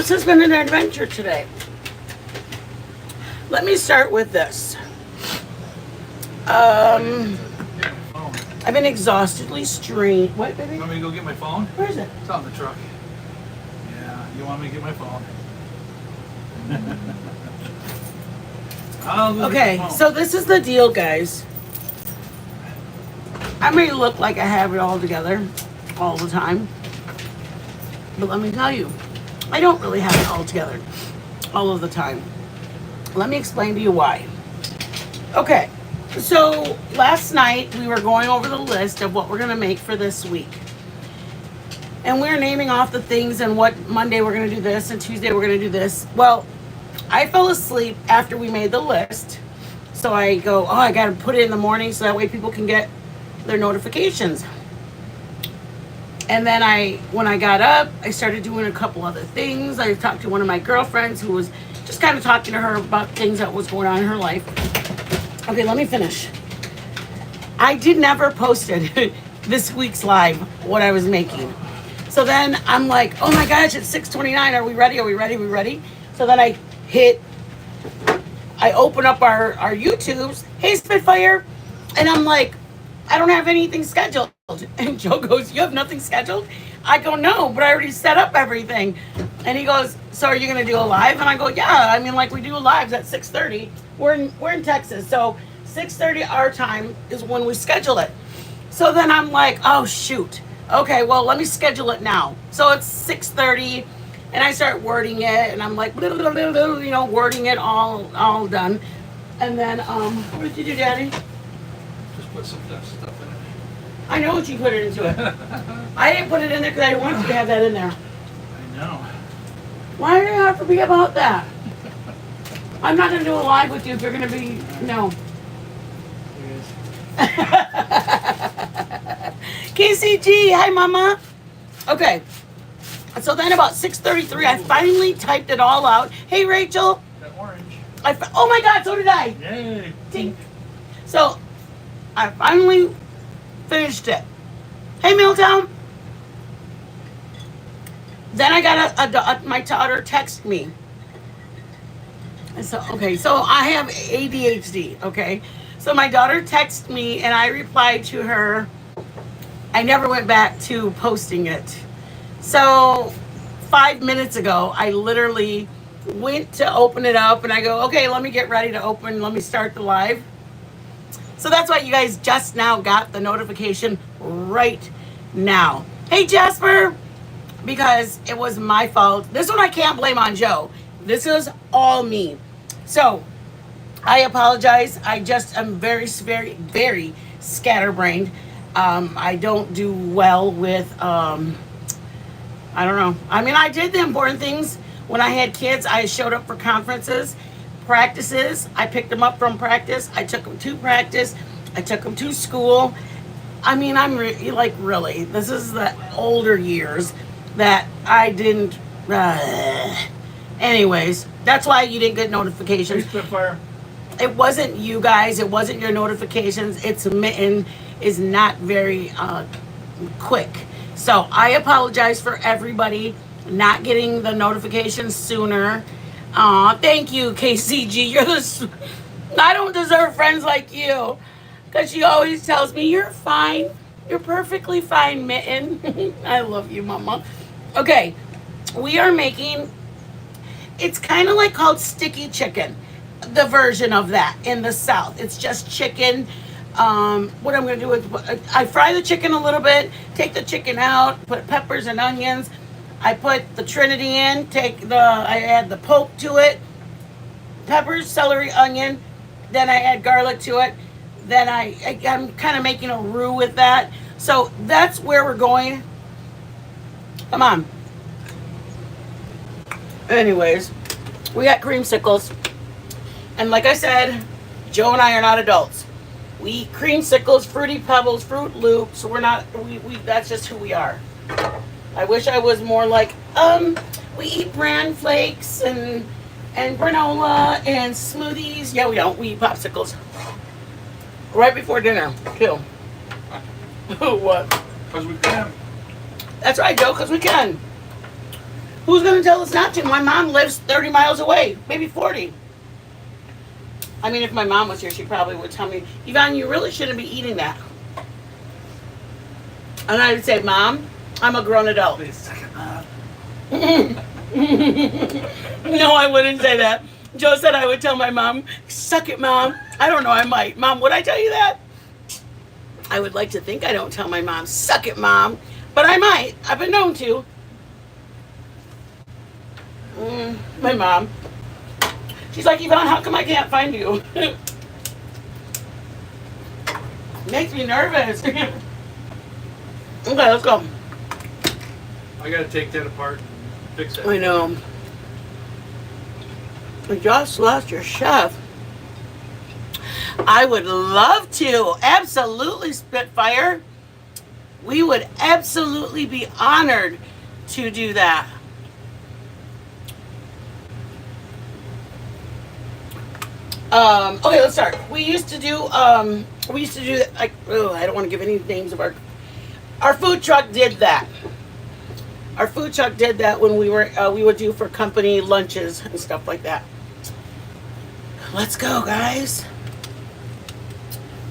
this has been an adventure today. Let me start with this. I've been exhaustedly strained. What, baby? You want me to go get my phone? Where is it? It's on the truck. Yeah, you want me to get my phone? I'll go get Okay, my phone. so this is the deal, guys. I may look like I have it all together all the time, but let me tell you, I don't really have it all together all of the time. Let me explain to you why. Okay, so last night we were going over the list of what we're gonna make for this week. And we're naming off the things and what Monday we're gonna do this and Tuesday we're gonna do this. Well, I fell asleep after we made the list. So I go, oh, I gotta put it in the morning so that way people can get their notifications. And then when I got up, I started doing a couple other things. I talked to one of my girlfriends who was just kind of talking to her about things that was going on in her life. Okay, let me finish. I did never posted this week's live what I was making. So then I'm like, oh my gosh, it's 6:29. Are we ready? Are we ready? Are we ready? So then I open up our YouTubes. Hey, Spitfire. And I'm like, I don't have anything scheduled. And Joe goes, you have nothing scheduled? I go, no, but I already set up everything. And he goes, so are you going to do a live? And I go, yeah, I mean, like we do lives at 6:30. We're in Texas. So 6:30 our time is when we schedule it. So then I'm like, oh, shoot. Okay, well, let me schedule it now. So it's 6:30 and I start wording it and I'm like, blah, blah, blah, blah, you know, wording it all done. And then, what did you do, Daddy? Just put some stuff in it. I know what you put it into it. I didn't put it in there because I didn't want you to have that in there. I know. Why do you have to be about that? I'm not going to do a live with you if you're going to be, no. There it is. KCG, hi mama. Okay. So then about 6:33, I finally typed it all out. Hey Rachel. That orange. Oh my God, so did I. Yay. Tink. So I finally finished it. Hey Milltown. Then I got my daughter text me. And so, okay, so I have ADHD, okay? So my daughter texted me and I replied to her. I never went back to posting it. So 5 minutes ago, I literally went to open it up and I go, okay, let me get ready to open, let me start the live. So that's why you guys just now got the notification right now. Hey Jasper, because it was my fault. This one I can't blame on Joe. This is all me. So I apologize. I just am very, very, very scatterbrained. I don't do well with, I don't know. I mean, I did the important things. When I had kids, I showed up for conferences, practices. I picked them up from practice. I took them to practice. I took them to school. I mean, I'm really, this is the older years that I didn't, anyways, that's why you didn't get notifications. Hey, Spitfire. It wasn't you guys. It wasn't your notifications. It's Mitten is not very quick. So I apologize for everybody not getting the notifications sooner. Thank you, KCG. I don't deserve friends like you. Because she always tells me, you're fine. You're perfectly fine, Mitten. I love you, Mama. Okay, we are making, it's kind of like called sticky chicken. The version of that in the South. It's just chicken. What I'm going to do is I fry the chicken a little bit, take the chicken out, put peppers and onions. I put the Trinity in, I add the poke to it, peppers, celery, onion. Then I add garlic to it. Then I'm kind of making a roux with that. So that's where we're going. Come on. Anyways, we got creamsicles. And like I said, Joe and I are not adults. We eat creamsicles, Fruity Pebbles, Fruit Loops. We're not, that's just who we are. I wish I was more like, we eat bran flakes and granola and smoothies. Yeah, we don't. We eat popsicles. Right before dinner, too. What? Because we can. That's right, Joe, because we can. Who's gonna tell us not to? My mom lives 30 miles away, maybe 40. I mean, if my mom was here, she probably would tell me, Yvonne, you really shouldn't be eating that. And I would say, Mom, I'm a grown adult. Wait a second, Mom. No, I wouldn't say that. Joe said I would tell my mom, suck it, Mom. I don't know, I might. Mom, would I tell you that? I would like to think I don't tell my mom, suck it, Mom. But I might. I've been known to. My mom. She's like, Yvonne, how come I can't find you? Makes me nervous. Okay, let's go. I gotta take that apart and fix it. I know. We just lost your chef. I would love to. Absolutely, Spitfire. We would absolutely be honored to do that. Okay, let's start. We used to do like, oh, I don't want to give any names of our food truck did that. Our food truck did that when we would do for company lunches and stuff like that. Let's go, guys.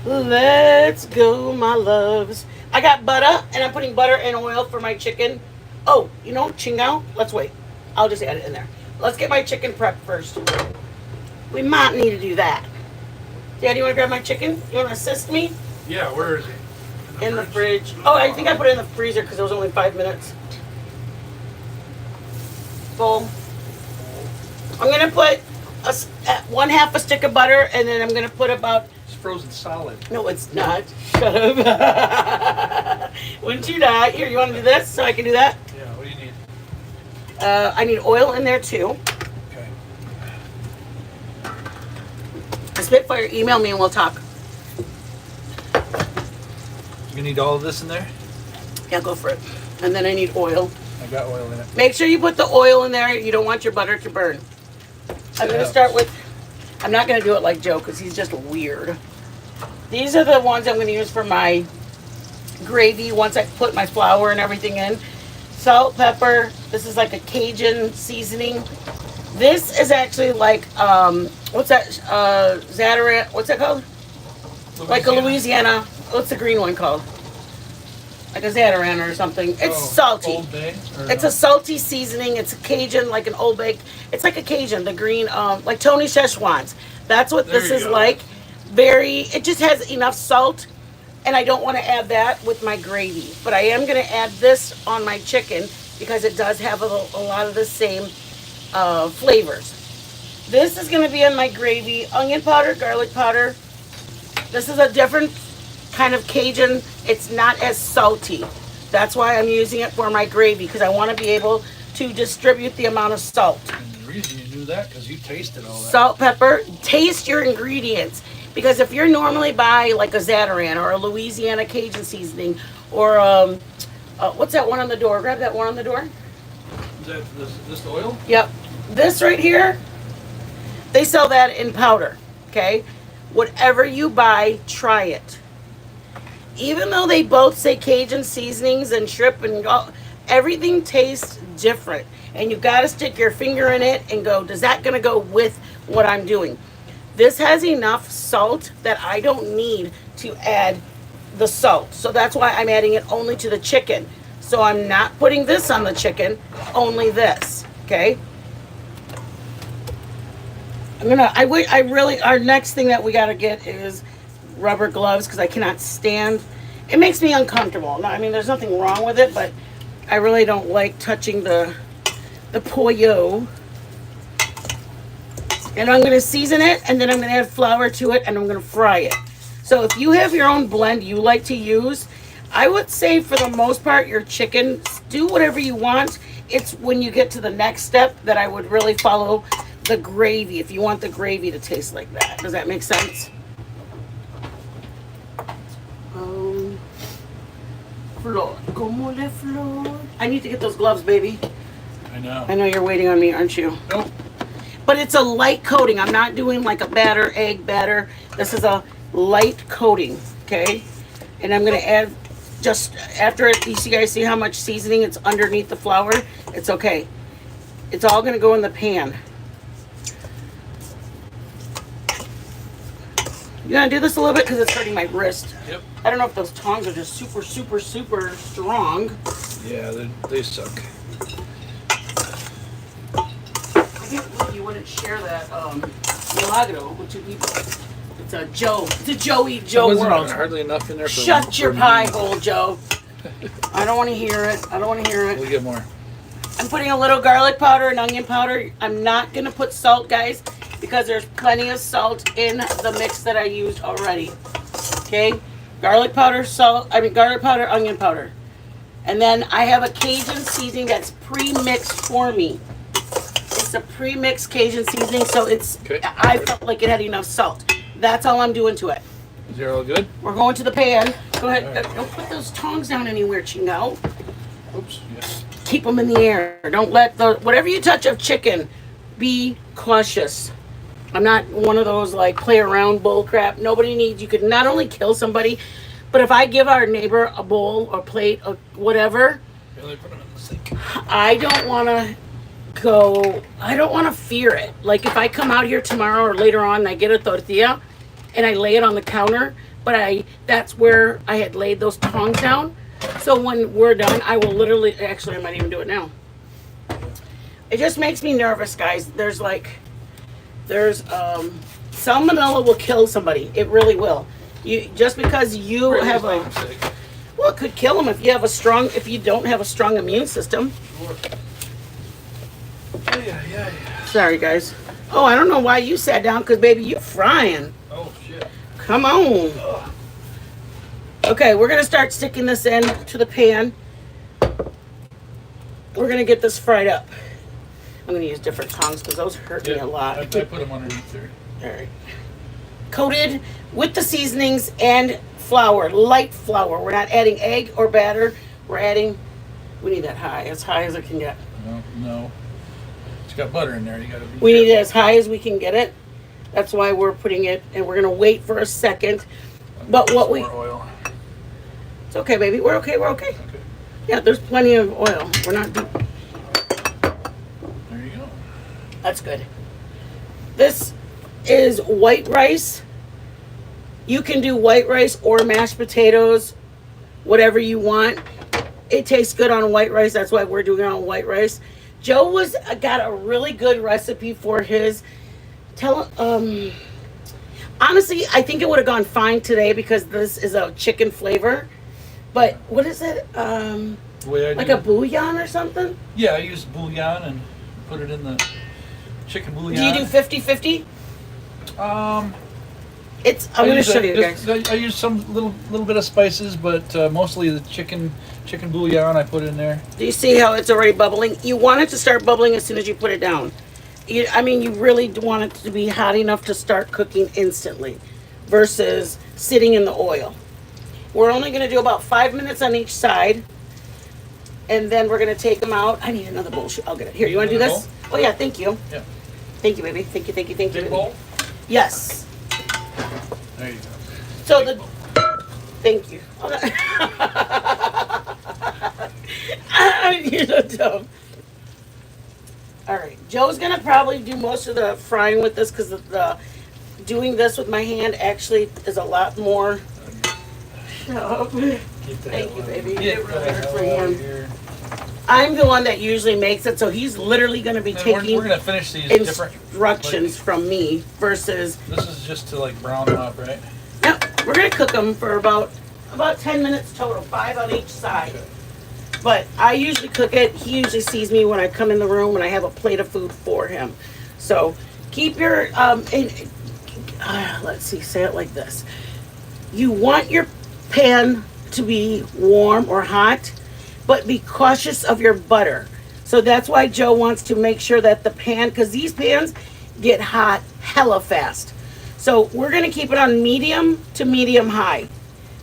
Let's go, my loves. I got butter, and I'm putting butter and oil for my chicken. Oh, you know, chingao? Let's wait. I'll just add it in there. Let's get my chicken prepped first. We might need to do that. Dad, you want to grab my chicken? You want to assist me? Yeah, where is it? In the fridge. Oh, I think I put it in the freezer because it was only 5 minutes. Bowl. I'm going to put 1/2 a stick of butter, and then I'm going to put about... It's frozen solid. No, it's not. Shut up. Wouldn't you die? Here, you want to do this so I can do that? Yeah, what do you need? I need oil in there, too. Okay. Spitfire, email me and we'll talk. You need all of this in there? Yeah, go for it. And then I need oil. I got oil in it. Make sure you put the oil in there. You don't want your butter to burn. I'm going to start with, I'm not going to do it like Joe because he's just weird. These are the ones I'm going to use for my gravy once I put my flour and everything in. Salt, pepper. This is like a Cajun seasoning. This is actually like, what's that, Zatarain, what's that called? Louisiana. Like a Louisiana, what's the green one called? Like a Zatarain or something. It's salty. Old Bay? It's a salty seasoning. It's a Cajun, like an Old Bay. It's like a Cajun, the green, like Tony Szechuan's. That's what There this you is go. like. It just has enough salt, and I don't want to add that with my gravy. But I am going to add this on my chicken because it does have a lot of the same flavors. This is going to be in my gravy. Onion powder, garlic powder. This is a different kind of Cajun. It's not as salty. That's why I'm using it for my gravy, because I want to be able to distribute the amount of salt. And the reason you knew that, because you tasted all that. Salt, pepper. Taste your ingredients, because if you're normally buy like a Zatarain or a Louisiana Cajun seasoning or what's that one on the door? Grab that one on the door. Is that this oil? Yep. This right here, they sell that in powder. Okay. Whatever you buy, try it. Even though they both say Cajun seasonings and shrimp and everything tastes different, and you got to stick your finger in it and go, does that gonna go with what I'm doing? This has enough salt that I don't need to add the salt, so that's why I'm adding it only to the chicken. So I'm not putting this on the chicken, only this. Okay. Our next thing that we gotta get is rubber gloves, because I cannot stand, it makes me uncomfortable. No, I mean, there's nothing wrong with it, but I really don't like touching the pollo. And I'm gonna season it, and then I'm gonna add flour to it, and I'm gonna fry it. So if you have your own blend you like to use, I would say for the most part, your chicken, do whatever you want. It's when you get to the next step that I would really follow the gravy, if you want the gravy to taste like that. Does that make sense? Flor, como le flor. I need to get those gloves, baby. I know. I know you're waiting on me, aren't you? Nope. But it's a light coating. I'm not doing like a batter, egg batter. This is a light coating, okay? And I'm gonna add, just after it, you guys see how much seasoning it's underneath the flour? It's okay. It's all gonna go in the pan. You gonna do this a little bit because it's hurting my wrist. Yep. I don't know if those tongs are just super, super, super strong. Yeah, they suck. I can't believe you wouldn't share that milagro with two people. It's a Joe. It's a Joe Eat Joe Wasn't world. hardly enough in there. For Shut your me. pie hole, Joe. I don't want to hear it. I don't want to hear it. We'll get more. I'm putting a little garlic powder and onion powder. I'm not going to put salt, guys, because there's plenty of salt in the mix that I used already. Okay? Garlic powder, garlic powder, onion powder. And then I have a Cajun seasoning that's pre-mixed for me. It's a pre-mixed Cajun seasoning, so it's, Okay. I felt like it had enough salt. That's all I'm doing to it. Is there all good? We're going to the pan. Go ahead. All right. Don't put those tongs down anywhere, Chingo. Oops. Yes. Keep them in the air. Don't let whatever you touch of chicken, be cautious. I'm not one of those like play around bull crap. Nobody needs, you could not only kill somebody, but if I give our neighbor a bowl or plate or whatever, Really put them in the sink. I don't want to fear it. Like if I come out here tomorrow or later on and I get a tortilla and I lay it on the counter, but that's where I had laid those tongs down. So when we're done, I will literally, actually I might even do it now. It just makes me nervous, guys. There's salmonella will kill somebody. It really will. Just because you Really have just make 'em sick. well, it could kill them if you don't have a strong immune system. Sure. Yeah. Sorry, guys. Oh, I don't know why you sat down, because baby, you're frying. Oh shit. Come on. Okay, we're gonna start sticking this in to the pan. We're gonna get this fried up. I'm gonna use different tongs because those hurt me a lot. I put them underneath there. All right. Coated with the seasonings and flour, light flour. We're not adding egg or batter. We need that as high as it can get. No. It's got butter in there. You gotta be We need it careful. as high as we can get it. That's why we're putting it, and we're gonna wait for a second. But what Some more oil. it's okay, baby. We're okay. Okay. Yeah, there's plenty of oil. We're not deep. There you go. That's good. This is white rice. You can do white rice or mashed potatoes, whatever you want. It tastes good on white rice. That's why we're doing it on white rice. Joe got a really good recipe for his. Honestly, I think it would have gone fine today because this is a chicken flavor. But what is it? The way I Like do a bouillon or something? Yeah, I use bouillon and put it in the chicken bouillon. Do you do 50-50? Um, I'm going to show you guys. I use some little bit of spices, but mostly the chicken bouillon I put in there. Do you see how it's already bubbling? You want it to start bubbling as soon as you put it down. You really want it to be hot enough to start cooking instantly versus sitting in the oil. We're only going to do about 5 minutes on each side. And then we're going to take them out. I need another bowl. I'll get it. Here, you want to do this? Oh, yeah, thank you. Yeah. Thank you, baby. Thank you. Big Baby. bowl? Yes. There you go. So thank you. You're so dumb. All right, Joe's gonna probably do most of the frying with this because doing this with my hand actually is a lot more. Shut up. Thank you, baby. Get It the really hurts hell my out hand. of here. I'm the one that usually makes it, so he's literally gonna be And taking we're gonna finish these different. instructions from me versus. This is just to like brown them up, right? No, we're gonna cook them for about 10 minutes total, 5 on each side. Okay. But I usually cook it. He usually sees me when I come in the room and I have a plate of food for him. So keep your let's see, say it like this. You want your pan to be warm or hot, but be cautious of your butter. So that's why Joe wants to make sure that the pan, because these pans get hot hella fast. So we're gonna keep it on medium to medium high.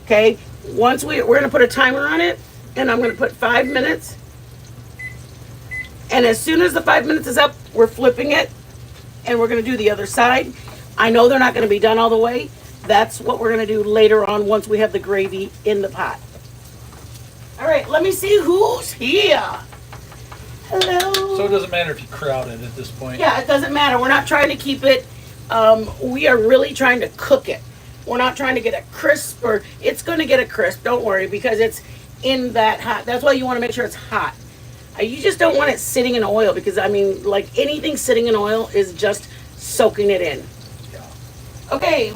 Okay, once we're gonna put a timer on it, and I'm gonna put 5 minutes. And as soon as the 5 minutes is up, we're flipping it, and we're gonna do the other side. I know they're not gonna be done all the way. That's what we're gonna do later on once we have the gravy in the pot. All right, let me see who's here. Hello. So it doesn't matter if you crowd it at this point. Yeah, it doesn't matter. We're not trying to keep it. We are really trying to cook it. We're not trying to get a crisp, or it's going to get a crisp. Don't worry, because it's in that hot. That's why you want to make sure it's hot. You just don't want it sitting in oil, because I mean, like anything sitting in oil is just soaking it in. Yeah. Okay,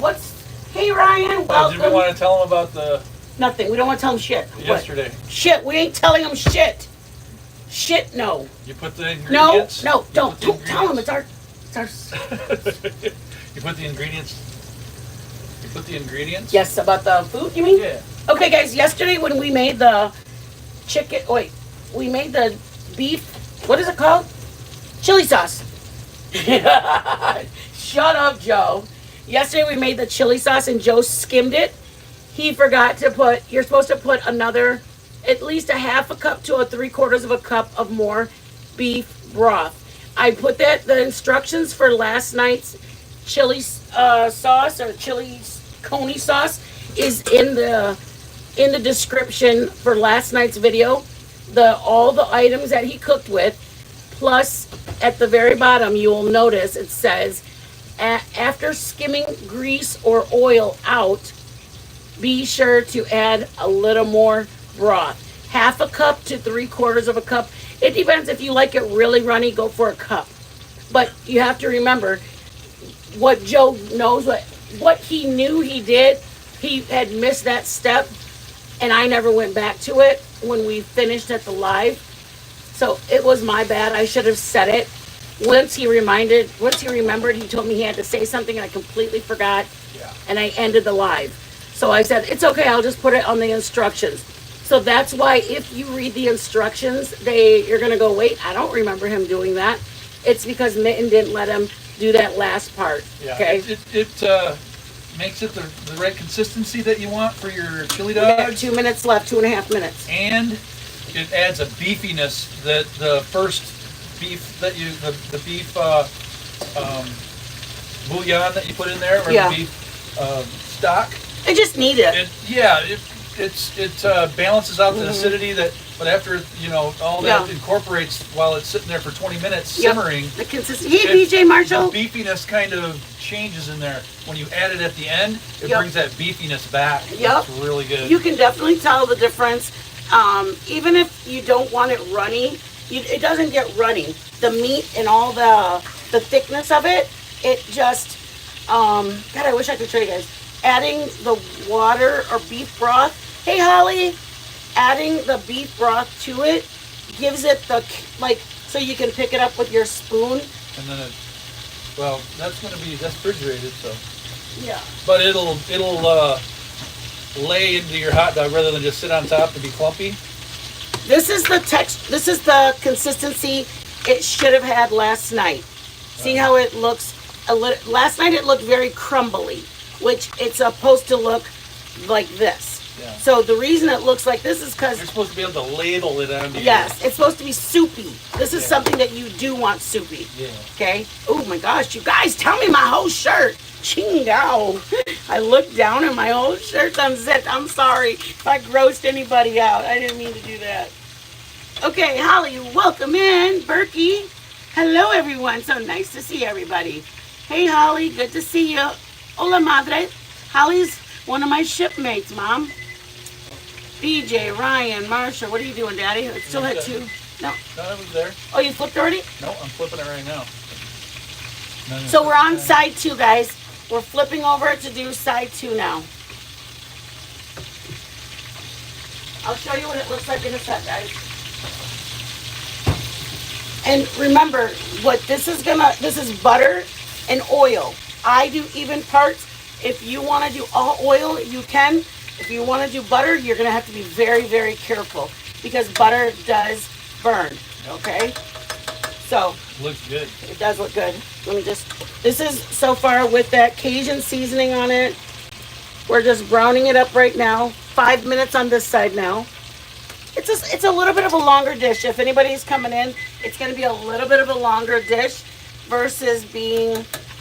hey Ryan, welcome. Did we want to tell them about the Nothing. We don't want to tell them shit. yesterday? What? Shit. We ain't telling them shit. Shit. No. You put the No. ingredients. No. Don't the tell them. It's our. You put the ingredients. You put the ingredients. Yes, about the food. You mean? Yeah. Okay, guys. Yesterday when we made the chicken. Wait. We made the beef. What is it called? Chili sauce. Shut up, Joe. Yesterday we made the chili sauce and Joe skimmed it. He forgot to put, you're supposed to put another, at least a half a cup to a 3/4 of a cup of more beef broth. I put the instructions for last night's chili sauce or chili coney sauce is in the description for last night's video. All the items that he cooked with, plus at the very bottom you will notice it says, after skimming grease or oil out, be sure to add a little more broth. Half a cup to 3/4 of a cup. It depends. If you like it really runny, go for a cup. But you have to remember what Joe knows, what he knew he did. He had missed that step, and I never went back to it when we finished at the live. So it was my bad. I should have said it. Once he remembered, he told me he had to say something, and I completely forgot. Yeah. And I ended the live. So I said, it's okay, I'll just put it on the instructions. So that's why if you read the instructions, you're gonna go, wait, I don't remember him doing that. It's because Mitten didn't let him do that last part. Yeah. Okay. It makes it the right consistency that you want for your chili We got dogs, 2 minutes left, 2.5 minutes. and it adds a beefiness that the first beef that the beef bouillon that you put in there, or Yeah. the beef stock. I just need it. It balances out the acidity but after all that Yeah. incorporates while it's sitting there for 20 minutes Yep. simmering. The consistency. Hey, BJ Marshall. The beefiness kind of changes in there. When you add it at the end, it Yep. brings that beefiness back. Yep. It's really good. You can definitely tell the difference. Even if you don't want it runny, it doesn't get runny. The meat and all the thickness of it, it just, God, I wish I could show you guys. Adding the water or beef broth. Hey, Holly. Adding the beef broth to it gives it so you can pick it up with your spoon. And then that's refrigerated, so. Yeah. But it'll lay into your hot dog rather than just sit on top and be clumpy. This is the consistency it should have had last night. See how it looks last night it looked very crumbly, which it's supposed to look like this. Yeah. So the reason it looks like this is because You're supposed to be able to ladle it onto yes, it's supposed to be soupy. This is Yeah. something that you do want soupy. Yeah. Okay. Oh my gosh, you guys, tell me my whole shirt. Chingo. I looked down and my whole shirt's unzipped. I'm sorry if I grossed anybody out. I didn't mean to do that. Okay, Holly, welcome in. Berkey. Hello, everyone. So nice to see everybody. Hey, Holly, good to see you. Hola, madre. Holly's one of my shipmates, Mom. BJ, Ryan, Marsha, what are you doing, Daddy? I still had two. No. No, it was there. Oh, you flipped already? No, I'm flipping it right now. No. So we're on side 2, guys. We're flipping over to do side 2 now. I'll show you what it looks like in a sec, guys. And remember, this is butter and oil. I do even parts. If you want to do all oil, you can. If you want to do butter, you're going to have to be very, very careful because butter does burn, okay? So Looks good. it does look good. This is so far with that Cajun seasoning on it. We're just browning it up right now. 5 minutes on this side now. It's a little bit of a longer dish. If anybody's coming in, it's going to be a little bit of a longer dish versus being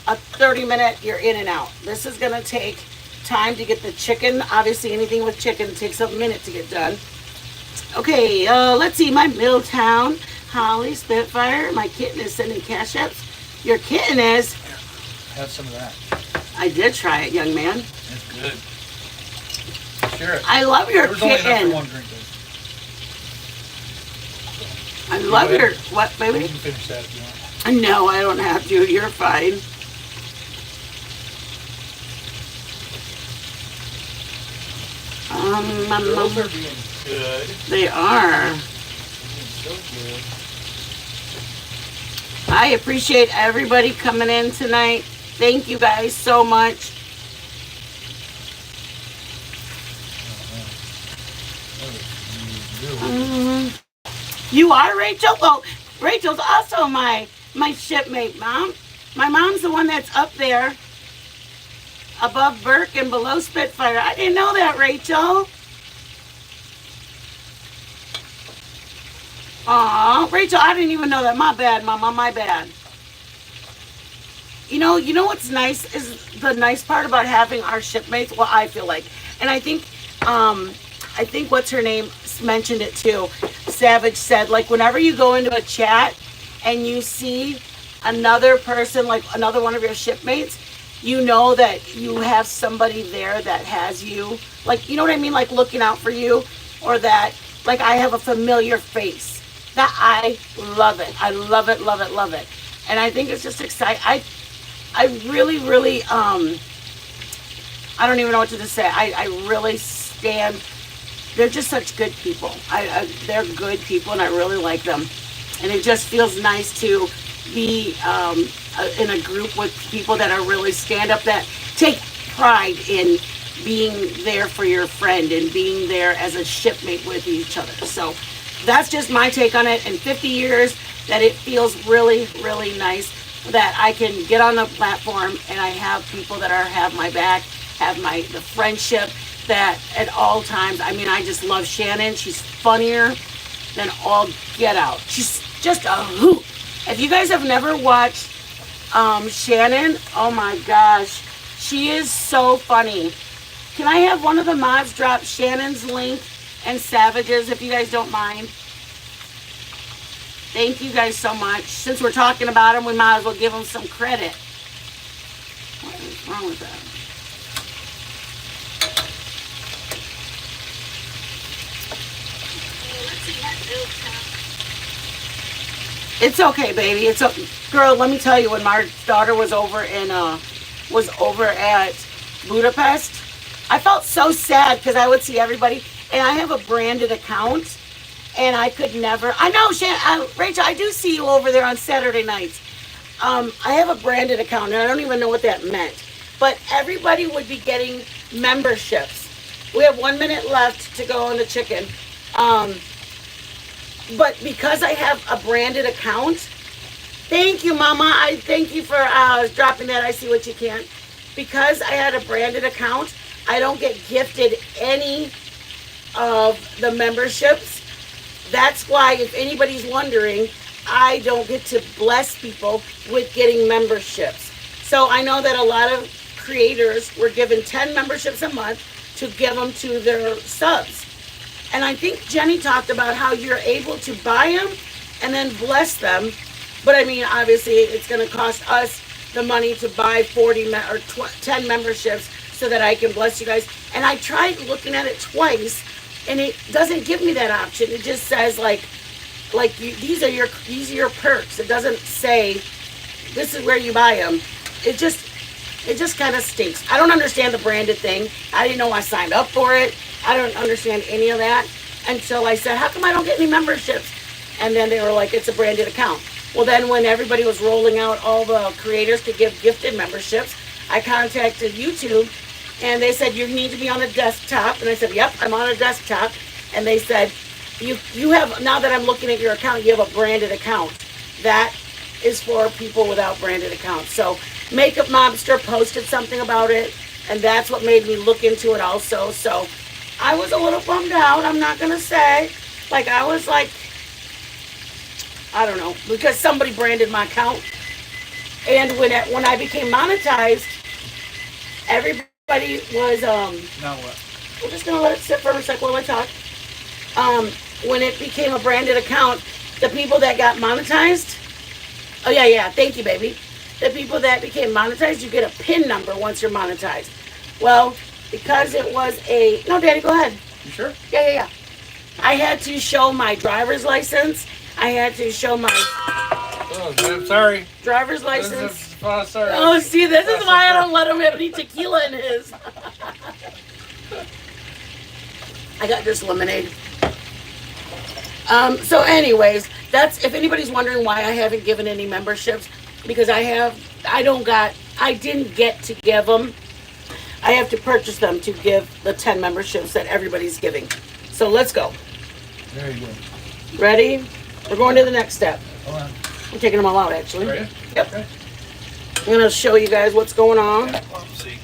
a 30-minute you're in and out. This is going to take time to get the chicken. Obviously, anything with chicken takes a minute to get done. Okay, let's see. My Milltown Holly Spitfire, my kitten is sending cash apps. Your kitten is? Have some of that. I did try it, young man. It's good. Share it. I love your There was only enough for kitten. one drink. I love Go your, ahead. what, You baby? can finish that if you want. No, I don't have to. You're fine. Girls are being good. They are. Being so good. I appreciate everybody coming in tonight. Thank you guys so much. You are Rachel? Well, Rachel's also my shipmate, Mom. My mom's the one that's up there above Burke and below Spitfire. I didn't know that, Rachel. Aw, Rachel, I didn't even know that. My bad, Mama, my bad. You know what's nice is the nice part about having our shipmates. Well, I feel like, and I think what's her name mentioned it too. Savage said, like, whenever you go into a chat and you see another person, like another one of your shipmates, you know that you have somebody there that has you, like, you know what I mean, like looking out for you, or that, like, I have a familiar face. That I love it. I love it, love it, love it. And I think it's just exciting. I really, really, I don't even know what to say. I really stand. They're just such good people. They're good people, and I really like them. And it just feels nice to be in a group with people that are really stand up, that take pride in being there for your friend and being there as a shipmate with each other. So that's just my take on it. In 50 years, that it feels really, really nice that I can get on the platform and I have people that have my back, have the friendship that at all times. I mean, I just love Shannon. She's funnier than all get out. She's just a hoot. If you guys have never watched Shannon, oh my gosh, she is so funny. Can I have one of the mods drop Shannon's link and Savage's, if you guys don't mind? Thank you guys so much. Since we're talking about them, we might as well give them some credit. What is wrong with that? It's okay, baby. It's okay. Girl, let me tell you, when my daughter was over at Budapest, I felt so sad because I would see everybody, and I have a branded account, and I could never. I know, Rachel, I do see you over there on Saturday nights. I have a branded account, and I don't even know what that meant. But everybody would be getting memberships. We have 1 minute left to go on the chicken. But because I have a branded account, thank you, Mama. I thank you for dropping that. I see what you can. Because I had a branded account, I don't get gifted any of the memberships. That's why, if anybody's wondering, I don't get to bless people with getting memberships. So I know that a lot of creators were given 10 memberships a month to give them to their subs. And I think Jenny talked about how you're able to buy them and then bless them. But I mean, obviously, it's going to cost us the money to buy 10 memberships so that I can bless you guys. And I tried looking at it twice, and it doesn't give me that option. It just says these are your perks. It doesn't say this is where you buy them. It just kind of stinks. I don't understand the branded thing. I didn't know I signed up for it. I don't understand any of that until I said, how come I don't get any memberships? And then they were like, it's a branded account. Well, then when everybody was rolling out all the creators to give gifted memberships, I contacted YouTube, and they said, you need to be on a desktop. And I said, yep, I'm on a desktop. And they said, you have, now that I'm looking at your account, you have a branded account. That is for people without branded accounts. So Makeup Mobster posted something about it, and that's what made me look into it also. So I was a little bummed out, I'm not going to say. Like, I was like, I don't know, because somebody branded my account. And when I became monetized, everybody was, Now what? we're just going to let it sit for a second while I talk. When it became a branded account, The people that got monetized. Oh yeah. Thank you, baby. The people that became monetized, you get a PIN number once you're monetized. Well, because it was a no, Daddy, go ahead. You sure? Yeah. I had to show my driver's license. I had to show my Oh, I'm sorry. driver's license. Oh, sorry. Oh, see, this is why I don't let him have any tequila in his. I got just lemonade. So anyways, that's, if anybody's wondering why I haven't given any memberships, because I didn't get to give them. I have to purchase them to give the 10 memberships that everybody's giving. So let's go. Very good. Ready? We're going to the next step. Hold on. I'm taking them all out, actually. Are you? Yep. Okay. I'm going to show you guys what's going on. Yeah, let's see.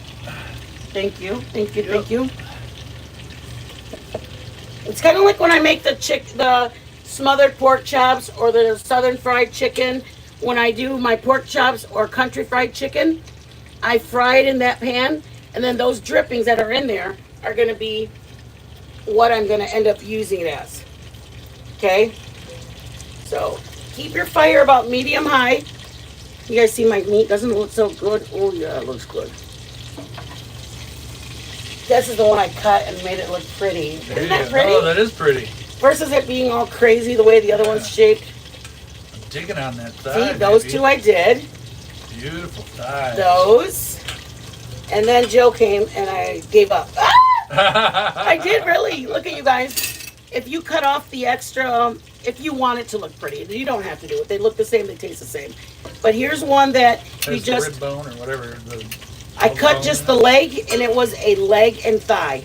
Thank you. Thank you. Yep. Thank you. It's kind of like when I make the smothered pork chops or the southern fried chicken. When I do my pork chops or country fried chicken, I fry it in that pan, and then those drippings that are in there are going to be what I'm going to end up using it as. Okay? So keep your fire about medium high. You guys see my meat? Doesn't it look so good? Oh yeah, it looks good. This is the one I cut and made it look pretty. Isn't that pretty? Oh, that is pretty. Versus it being all crazy the way the other one's shaped. I'm digging on that thigh. See, those baby. two I did. Beautiful thighs. Those. And then Joe came and I gave up. Ah! I did really. Look at you guys. If you cut off the extra, if you want it to look pretty, you don't have to do it. They look the same, they taste the same. But here's one that you There's just... the rib bone or whatever. I cut just the leg, and it was a leg and thigh.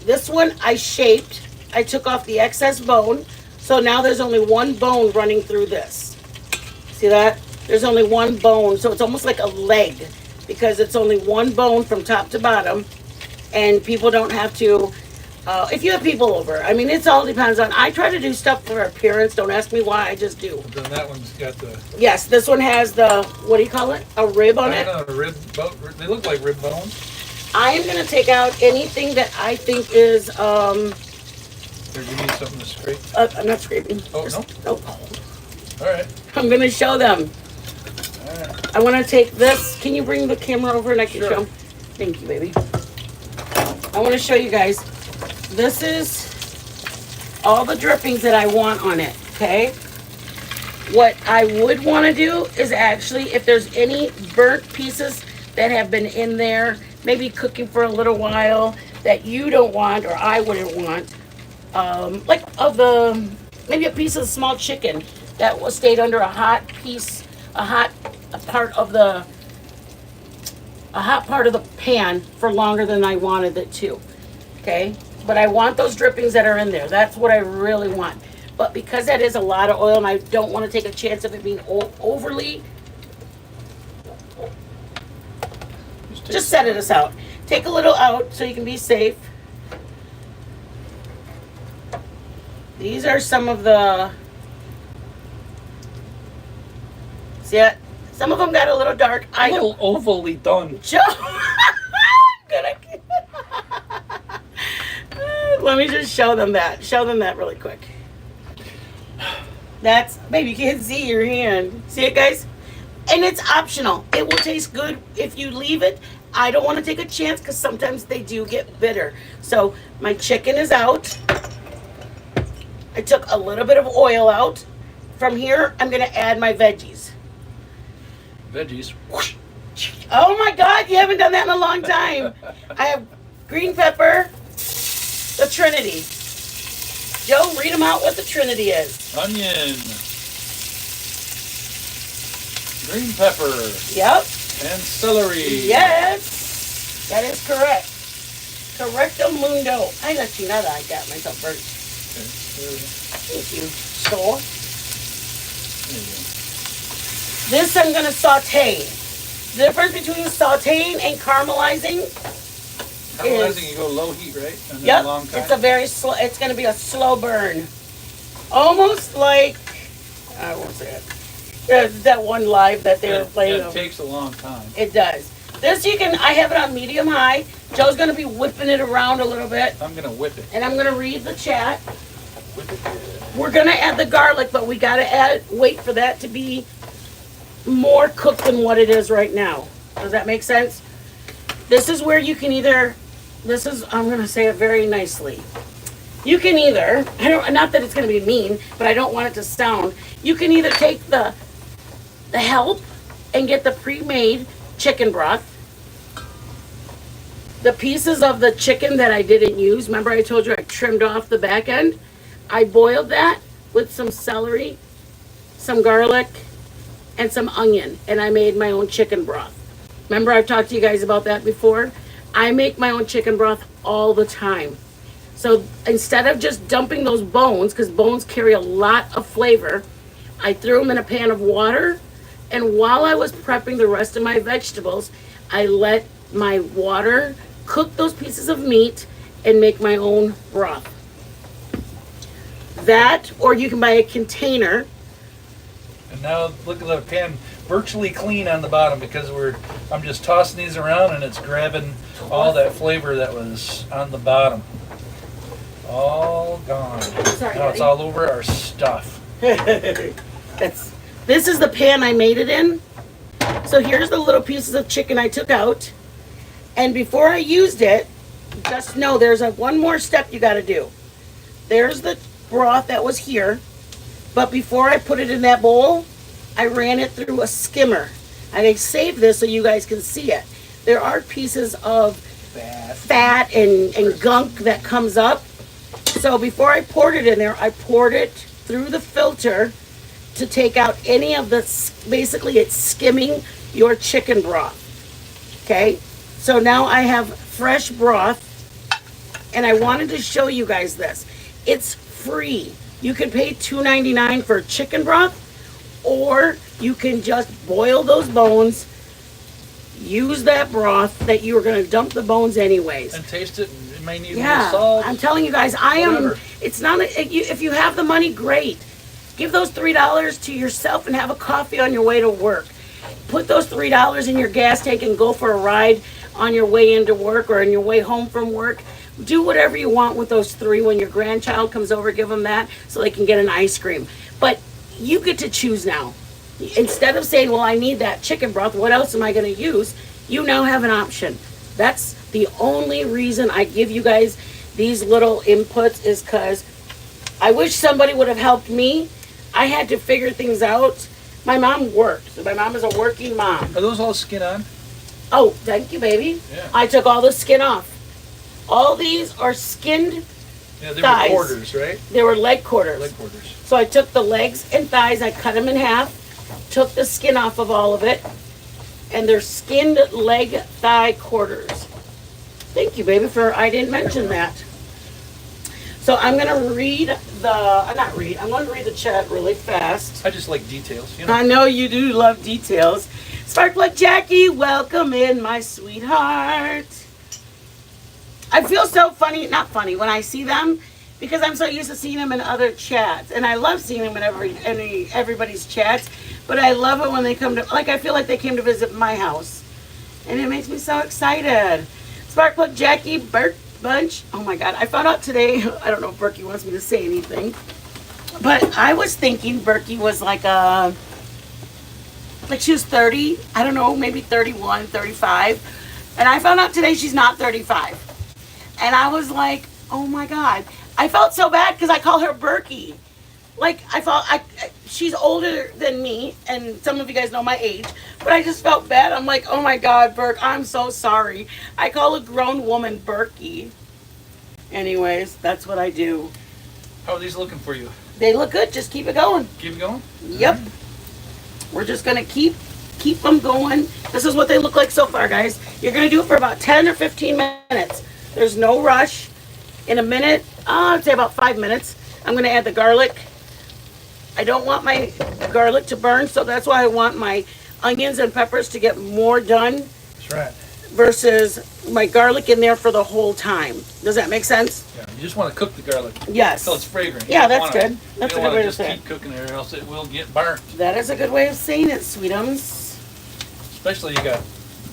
This one I shaped. I took off the excess bone, so now there's only one bone running through this. See that? There's only one bone, so it's almost like a leg, because it's only one bone from top to bottom, and people don't have to, if you have people over, I mean, it all depends on, I try to do stuff for appearance, don't ask me why, I just do. Then that one's got the... Yes, this one has the, what do you call it? A rib on I it? don't know, rib bone. They look like rib bones. I am going to take out anything that I think is, Here, you need something to scrape. I'm not scraping. Oh, no? Nope. All right. I'm going to show them. All right. I want to take this. Can you bring the camera over and I can Sure. show them? Thank you, baby. I want to show you guys. This is all the drippings that I want on it, okay? What I would want to do is actually, if there's any burnt pieces that have been in there, maybe cooking for a little while, that you don't want or I wouldn't want, like maybe a piece of small chicken that was stayed under a hot part of the pan for longer than I wanted it to. Okay, but I want those drippings that are in there. That's what I really want. But because that is a lot of oil and I don't want to take a chance of it being overly, just set it out. Take a little out so you can be safe. These are some of the, see it? Some of them got a little dark. A little ovally done. Joe, let me just show them that. Show them that really quick. That's, baby, you can't see your hand. See it, guys? And it's optional. It will taste good if you leave it. I don't want to take a chance because sometimes they do get bitter. So my chicken is out. I took a little bit of oil out. From here, I'm going to add my veggies. Veggies. Oh my God, you haven't done that in a long time. I have green pepper, the Trinity. Joe, read them out what the Trinity is. Onion. Green pepper. Yep. And celery. Yes. That is correct. Correcto mundo. I let you know that I got myself burnt. Okay. Thank you. So, There you go. this I'm going to saute. The difference between sauteing and caramelizing Caramelizing, you go low heat, right? And then yep, a long time. it's a very slow, it's going to be a slow burn. Almost like, I won't say it. There's that one live that they were playing. It takes a long time. It does. This you can, I have it on medium high. Joe's going to be whipping it around a little bit. I'm going to whip it. And I'm going to read the chat. Whip it. we're gonna add the garlic, but we gotta wait for that to be more cooked than what it is right now. Does that make sense? This is where you can either, I'm gonna say it very nicely. You can either, not that it's gonna be mean, but I don't want it to sound, you can either take the help and get the pre-made chicken broth. The pieces of the chicken that I didn't use, remember I told you I trimmed off the back end? I boiled that with some celery, some garlic, and some onion, and I made my own chicken broth. Remember I've talked to you guys about that before? I make my own chicken broth all the time. So instead of just dumping those bones, because bones carry a lot of flavor, I threw them in a pan of water, and while I was prepping the rest of my vegetables, I let my water cook those pieces of meat and make my own broth. That, or you can buy a container. And now look at the pan, virtually clean on the bottom because I'm just tossing these around and it's grabbing all that flavor that was on the bottom. All gone. Sorry, now it's Daddy. all over our stuff. This is the pan I made it in. So here's the little pieces of chicken I took out. And before I used it, just know there's one more step you gotta do. There's the broth that was here. But before I put it in that bowl, I ran it through a skimmer. I saved this so you guys can see it. There are pieces of fat and gunk that comes up. So before I poured it in there, I poured it through the filter to take out any of the, basically it's skimming your chicken broth. Okay, so now I have fresh broth, and I wanted to show you guys this. It's free. You can pay $2.99 for chicken broth, or you can just boil those bones, use that broth that you were going to dump the bones anyways. And taste it. It may need a Yeah, little salt. I'm telling you guys, whatever. It's not, if you have the money, great. Give those $3 to yourself and have a coffee on your way to work. Put those $3 in your gas tank and go for a ride on your way into work or on your way home from work. Do whatever you want with those $3. When your grandchild comes over, give them that so they can get an ice cream. But you get to choose now. Instead of saying, well, I need that chicken broth, what else am I going to use? You now have an option. That's the only reason I give you guys these little inputs, is because I wish somebody would have helped me. I had to figure things out. My mom worked. So my mom is a working mom. Are those all skin on? Oh, thank you, baby. Yeah. I took all the skin off. All these are skinned Yeah, they thighs. were quarters, right? They were leg quarters. Leg quarters. So I took the legs and thighs, I cut them in half, took the skin off of all of it, and they're skinned leg thigh quarters. Thank you, baby, I didn't mention that. So I'm gonna read I'm gonna read the chat really fast. I just like details, you know. I know you do love details. Sparkplug Jackie, welcome in, my sweetheart. I feel so not funny when I see them, because I'm so used to seeing them in other chats, and I love seeing them in everybody's chats. But I love it when they come to, like, I feel like they came to visit my house, and it makes me so excited. Sparkplug Jackie, Burt Bunch. Oh my God, I found out today. I don't know if Berkey wants me to say anything, but I was thinking Berkey was like she was 30. I don't know, maybe 31, 35, and I found out today she's not 35. And I was like, oh my God. I felt so bad because I call her Berkey. Like, she's older than me, and some of you guys know my age, but I just felt bad. I'm like, oh my God, Burke, I'm so sorry. I call a grown woman Berkey. Anyways, that's what I do. How are these looking for you? They look good. Just keep it going. Keep it going? Yep. We're just going to keep them going. This is what they look like so far, guys. You're going to do it for about 10 or 15 minutes. There's no rush. In a minute, I'd say about 5 minutes, I'm going to add the garlic. I don't want my garlic to burn, so that's why I want my onions and peppers to get more done. That's right. Versus my garlic in there for the whole time. Does that make sense? Yeah, you just want to cook the garlic Yes. until it's fragrant. Yeah, You don't that's wanna- good. That's you a don't good way to wanna say just keep cooking it, or else it will get burnt. That is a good way of saying it, sweetums. Especially you got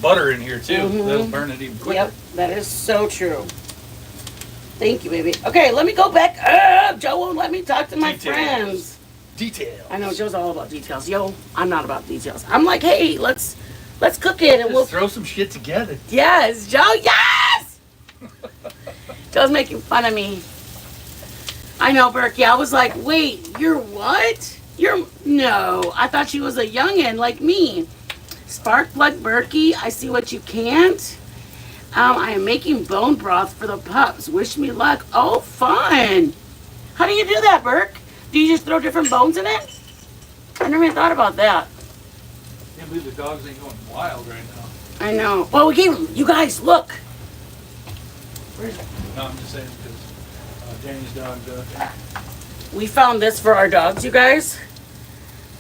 butter in here too. Mhm. That'll burn it even quicker. Yep, that is so true. Thank you, baby. Okay, let me go back up. Joe won't let me talk to my Details. friends. Details. I know Joe's all about details. Yo, I'm not about details. I'm like, hey, let's cook it and Just we'll. throw some shit together. Yes, Joe. Yes. Joe's making fun of me. I know, Berkey. I was like, wait, you're what? No. I thought she was a youngin' like me. Sparkplug Berkey. I see what you can't. I am making bone broth for the pups. Wish me luck. Oh, fun. How do you do that, Burke? Do you just throw different bones in it? I never even thought about that. Can't believe the dogs ain't going wild right now. I know. Well, we gave them. You guys, look. Where's it? No, I'm just saying because Danny's dog. We found this for our dogs, you guys.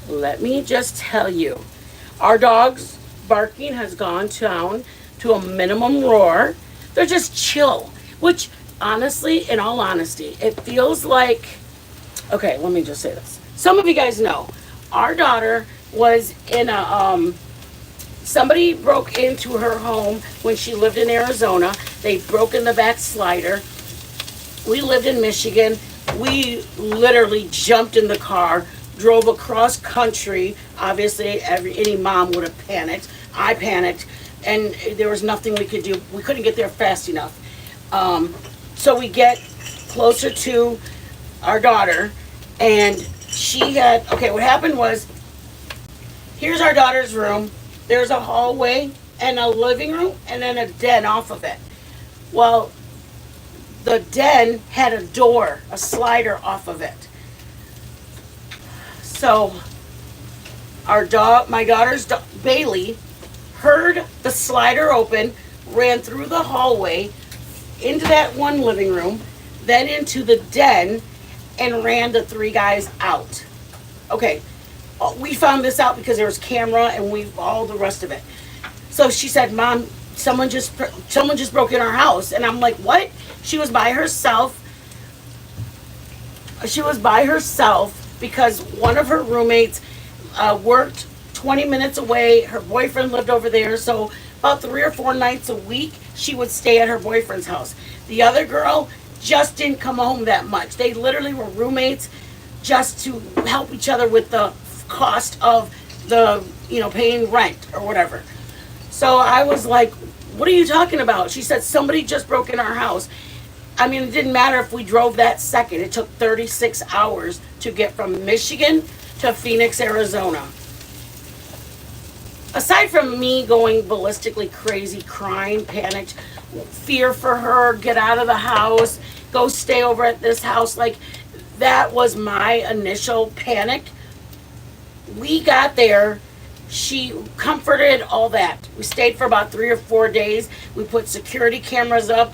Let me just tell you. Our dogs' barking has gone down to a minimum roar. They're just chill. Which, honestly, in all honesty, it feels like... Okay, let me just say this. Some of you guys know. Our daughter was in a... somebody broke into her home when she lived in Arizona. They broke in the back slider. We lived in Michigan. We literally jumped in the car, drove across country. Obviously, any mom would have panicked. I panicked, and there was nothing we could do. We couldn't get there fast enough. So we get closer to our daughter, and she had, okay, what happened was, here's our daughter's room. There's a hallway and a living room, and then a den off of it. Well, the den had a door, a slider off of it. So my daughter's Bailey heard the slider open, ran through the hallway into that one living room, then into the den, and ran the three guys out. Okay, we found this out because there was camera and all the rest of it. So she said, Mom, someone just broke in our house. And I'm like, what? She was by herself. She was by herself because one of her roommates worked 20 minutes away. Her boyfriend lived over there. So about 3 or 4 nights a week, she would stay at her boyfriend's house. The other girl just didn't come home that much. They literally were roommates just to help each other with the cost of the, paying rent or whatever. So I was like, what are you talking about? She said, somebody just broke in our house. I mean, it didn't matter if we drove that second. It took 36 hours to get from Michigan to Phoenix, Arizona. Aside from me going ballistically crazy, crying, panicked, fear for her, get out of the house, go stay over at this house, like that was my initial panic. We got there. She comforted all that. We stayed for about 3 or 4 days. We put security cameras up.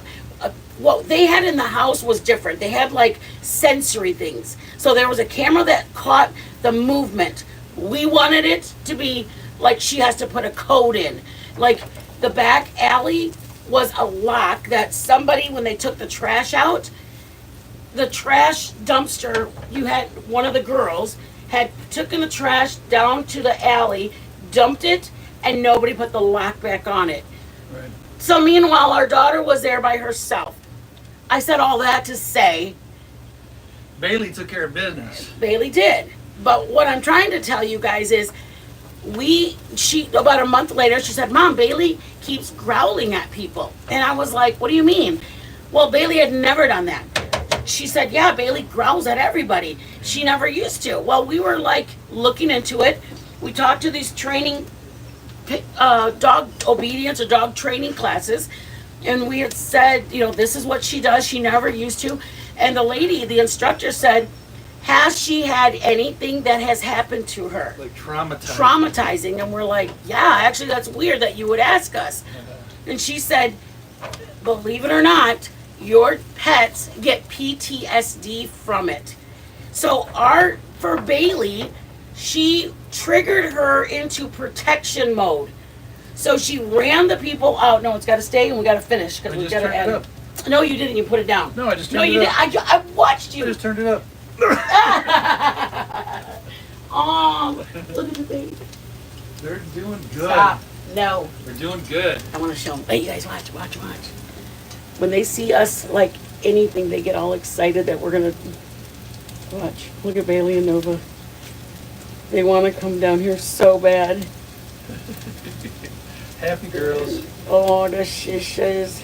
What they had in the house was different. They had like sensory things. So there was a camera that caught the movement. We wanted it to be like she has to put a code in. Like the back alley was a lock that somebody, when they took the trash out, the trash dumpster, you had one of the girls had taken the trash down to the alley, dumped it, and nobody put the lock back on it. Right. So meanwhile, our daughter was there by herself. I said all that to say Bailey took care of business. Bailey did. But what I'm trying to tell you guys is she about a month later, she said, Mom, Bailey keeps growling at people. And I was like, what do you mean? Well, Bailey had never done that. She said, yeah, Bailey growls at everybody. She never used to. Well, we were like looking into it. We talked to these training, dog obedience or dog training classes. And we had said, this is what she does. She never used to. And the instructor said, has she had anything that has happened to her? Like traumatizing. Traumatizing. And we're like, yeah, actually, that's weird that you would ask us. And she said, believe it or not, your pets get PTSD from it. So for Bailey, she triggered her into protection mode. So she ran the people out. No, it's got to stay and we got to finish because we got to end. No, you didn't. You put it down. No, I just turned it up. No, you didn't. I watched you. I just turned it up. Oh, look at the baby. They're doing good. Stop. No. They're doing good. I want to show them. Hey, you guys, watch. When they see us, like, anything, they get all excited that we're gonna watch. Look at Bailey and Nova. They want to come down here so bad. Happy girls. Oh, the shishas.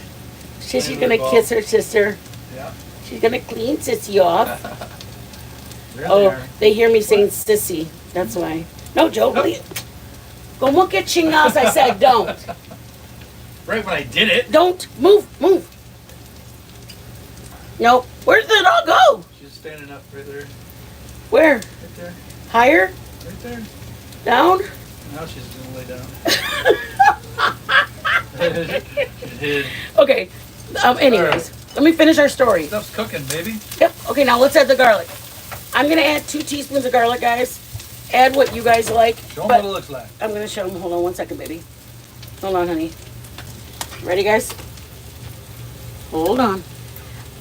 Shissy's Playing gonna with kiss her sister. Yeah. She's gonna clean Sissy off. There Oh, they are. they hear me saying sissy. That's why. No, Joe, please. Como que chingados? I said don't. Right when I did it. Don't. Move. Nope. Where did it all go? She's standing up right there. Where? Right there. Higher? Right there. Down? Now she's gonna lay down. She did. Okay. Anyways, let me finish our story. Stuff's cooking, baby. Yep. Okay, now let's add the garlic. I'm gonna add 2 teaspoons of garlic, guys. Add what you guys like. Show them but what it looks like. I'm gonna show them. Hold on 1 second, baby. Hold on, honey. Ready, guys? Hold on.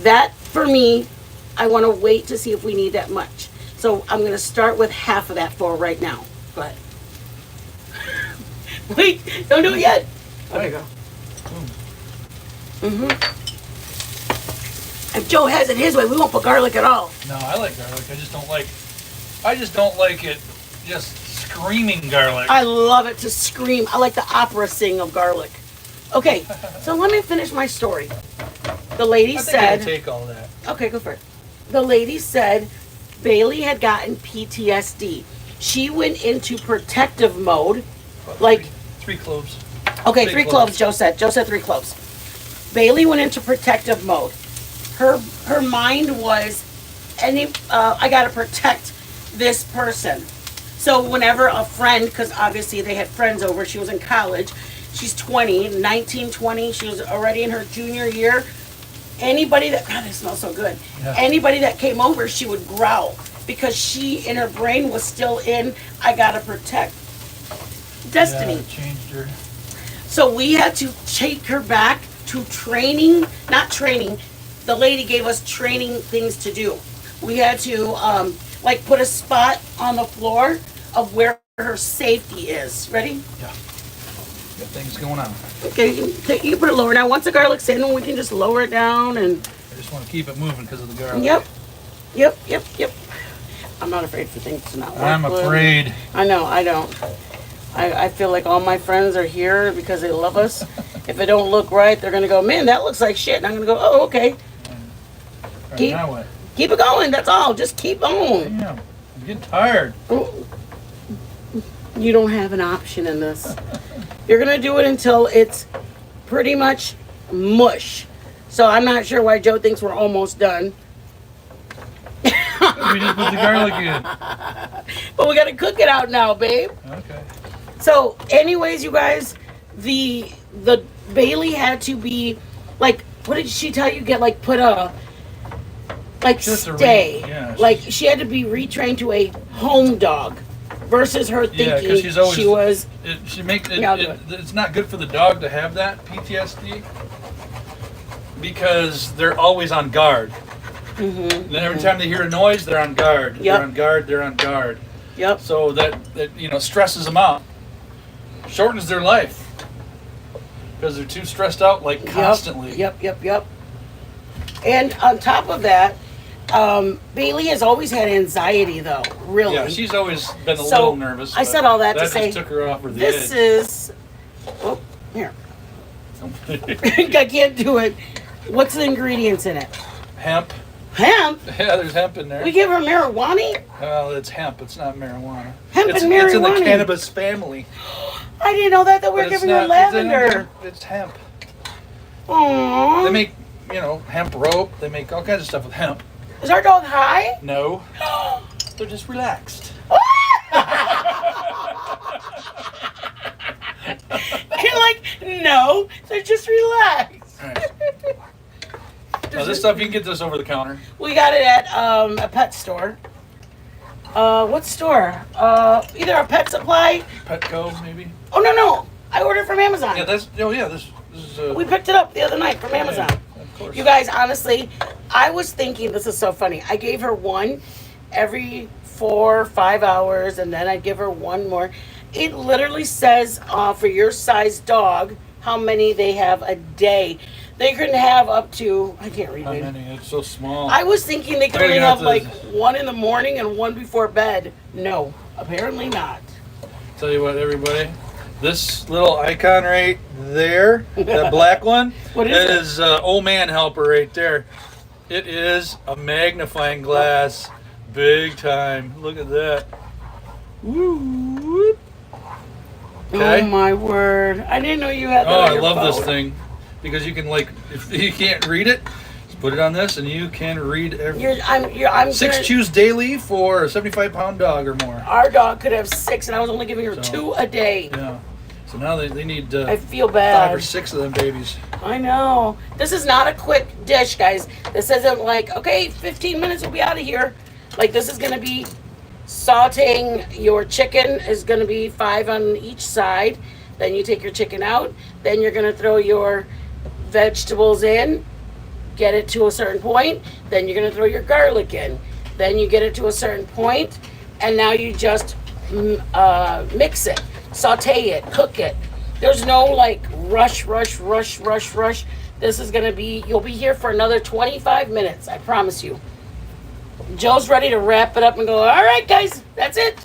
That, for me, I want to wait to see if we need that much. So I'm gonna start with half of that for right now. Go ahead. Wait, don't do it yet. Okay, go. If Joe has it his way, we won't put garlic at all. No, I like garlic. I just don't like it just screaming garlic. I love it to scream. I like the opera sing of garlic. Okay, so let me finish my story. The lady I think I can said, take all that. okay, go for it. The lady said Bailey had gotten PTSD. She went into protective mode. About Like- three cloves. Okay, Big 3 cloves. cloves, Joe said. Joe said 3 cloves. Bailey went into protective mode. Her mind was, I gotta protect this person. So whenever a friend, because obviously they had friends over, she was in college, she's 19, 20, she was already in her junior year. Anybody that, God, it smells so good. Yeah. Anybody that came over, she would growl because she, in her brain, was still in, I gotta protect Destiny. Yeah, it changed her. So we had to take her back to training, not training. The lady gave us training things to do. We had to like put a spot on the floor of where her safety is. Ready? Yeah. Got things going on. Okay, you can put it lower. Now once the garlic's in, we can just lower it down and I just want to keep it moving because of the garlic. Yep. I'm not afraid for things to not work. I'm good. afraid. I know, I don't. I feel like all my friends are here because they love us. If it don't look right, they're gonna go, man, that looks like shit. And I'm gonna go, oh, okay. Right, Keep- now what? Keep it going, that's all. Just keep on. Damn. I'm getting tired. You don't have an option in this. You're gonna do it until it's pretty much mush. So I'm not sure why Joe thinks we're almost done. We just put the garlic in. But we gotta cook it out now, babe. Okay. So, anyways, you guys, the Bailey had to be like, what did she tell you? Get like put a like Just a stay. yeah, Like she had to be retrained to a home dog versus her Yeah, thinking 'cause she's always- she was. Yeah, I'll do It's not good for the dog to have that PTSD because they're always on guard. Mm-hmm. Then every time they hear a noise, they're on guard. Yep. They're on guard. They're on guard. Yep. So that stresses them out, shortens their life because they're too stressed out like constantly. Yep. And on top of that, Bailey has always had anxiety, though. Really. Yeah, she's always been a So, little nervous. I but said all that to just say, took her off her This edge. is. Oh, here. I can't do it. What's the ingredients in it? Hemp. Hemp. Yeah, there's hemp in there. We give her marijuana. Well, it's hemp. It's not marijuana. Hemp it's, and It's in the marijuana. cannabis family. I didn't know that we're but it's giving her not- lavender. It's hemp. Aww. They make, hemp rope. They make all kinds of stuff with hemp. Is our dog high? No, they're just relaxed. You're like, no, they're just relaxed. All right. Now this stuff, you can get this over the counter. We got it at a pet store. What store? Either a pet supply. Petco, maybe. Oh no, I ordered from Amazon. Yeah, this is. We picked it up the other night from Amazon. Yeah, of course. You guys, honestly, I was thinking, this is so funny. I gave her one every 4 or 5 hours, and then I'd give her one more. It literally says for your size dog how many they have a day. They couldn't have up to, I can't read How it. many? It's so small. I was thinking they could I gotta only get out have the- like one in the morning and one before bed. No, apparently not. Tell you what, everybody. This little icon right there, that black one, What is that it? is old man helper right there. It is a magnifying glass, big time. Look at that. Woo! Okay. Oh my word! I didn't know you had that. Oh, on I your love this phone. thing because you can like, if you can't read it, just put it on this and you can read every. I'm 6 gonna- chews daily for a 75-pound dog or more. Our dog could have 6, and I was only giving her So- 2 a day. Yeah. So now they need I feel 5 or bad. 6 of them babies. I know. This is not a quick dish, guys. This isn't like, okay, 15 minutes, we'll be out of here. Like, this is going to be sauteing your chicken is going to be 5 on each side. Then you take your chicken out. Then you're going to throw your vegetables in, get it to a certain point. Then you're going to throw your garlic in. Then you get it to a certain point, and now you just mix it, saute it, cook it. There's no like rush. This is gonna be, you'll be here for another 25 minutes, I promise you. Joe's ready to wrap it up and go, all right, guys, that's it.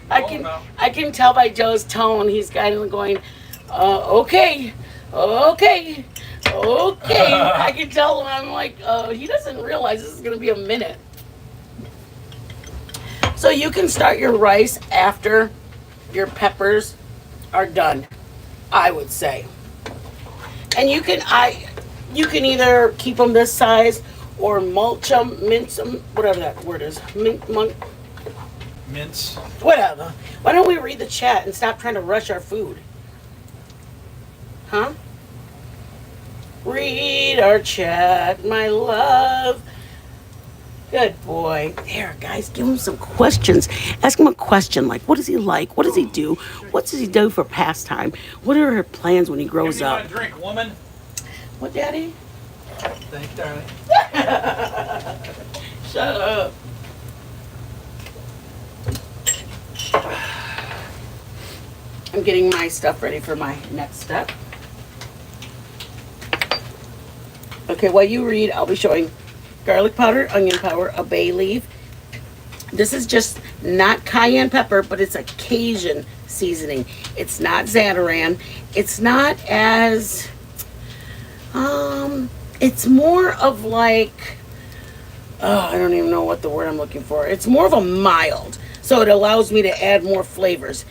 I can tell by Joe's tone, he's kind of going, okay. I can tell him, I'm like, he doesn't realize this is gonna be a minute. So you can start your rice after your peppers are done, I would say. And you can either keep them this size or mulch them, mince them, whatever that word is. Mince. Whatever. Why don't we read the chat and stop trying to rush our food? Huh? Read our chat, my love. Good boy. There, guys, give him some questions. Ask him a question like, what does he like? What does he do? What does he do for pastime? What are her plans when he grows up? A drink, woman. What, Daddy? Thank you, darling. Shut up. I'm getting my stuff ready for my next step. Okay, while you read, I'll be showing garlic powder, onion powder, a bay leaf. This is just not cayenne pepper, but it's a Cajun seasoning. It's not Zatarain. It's not as, it's more of like, I don't even know what the word I'm looking for. It's more of a mild, so it allows me to add more flavors.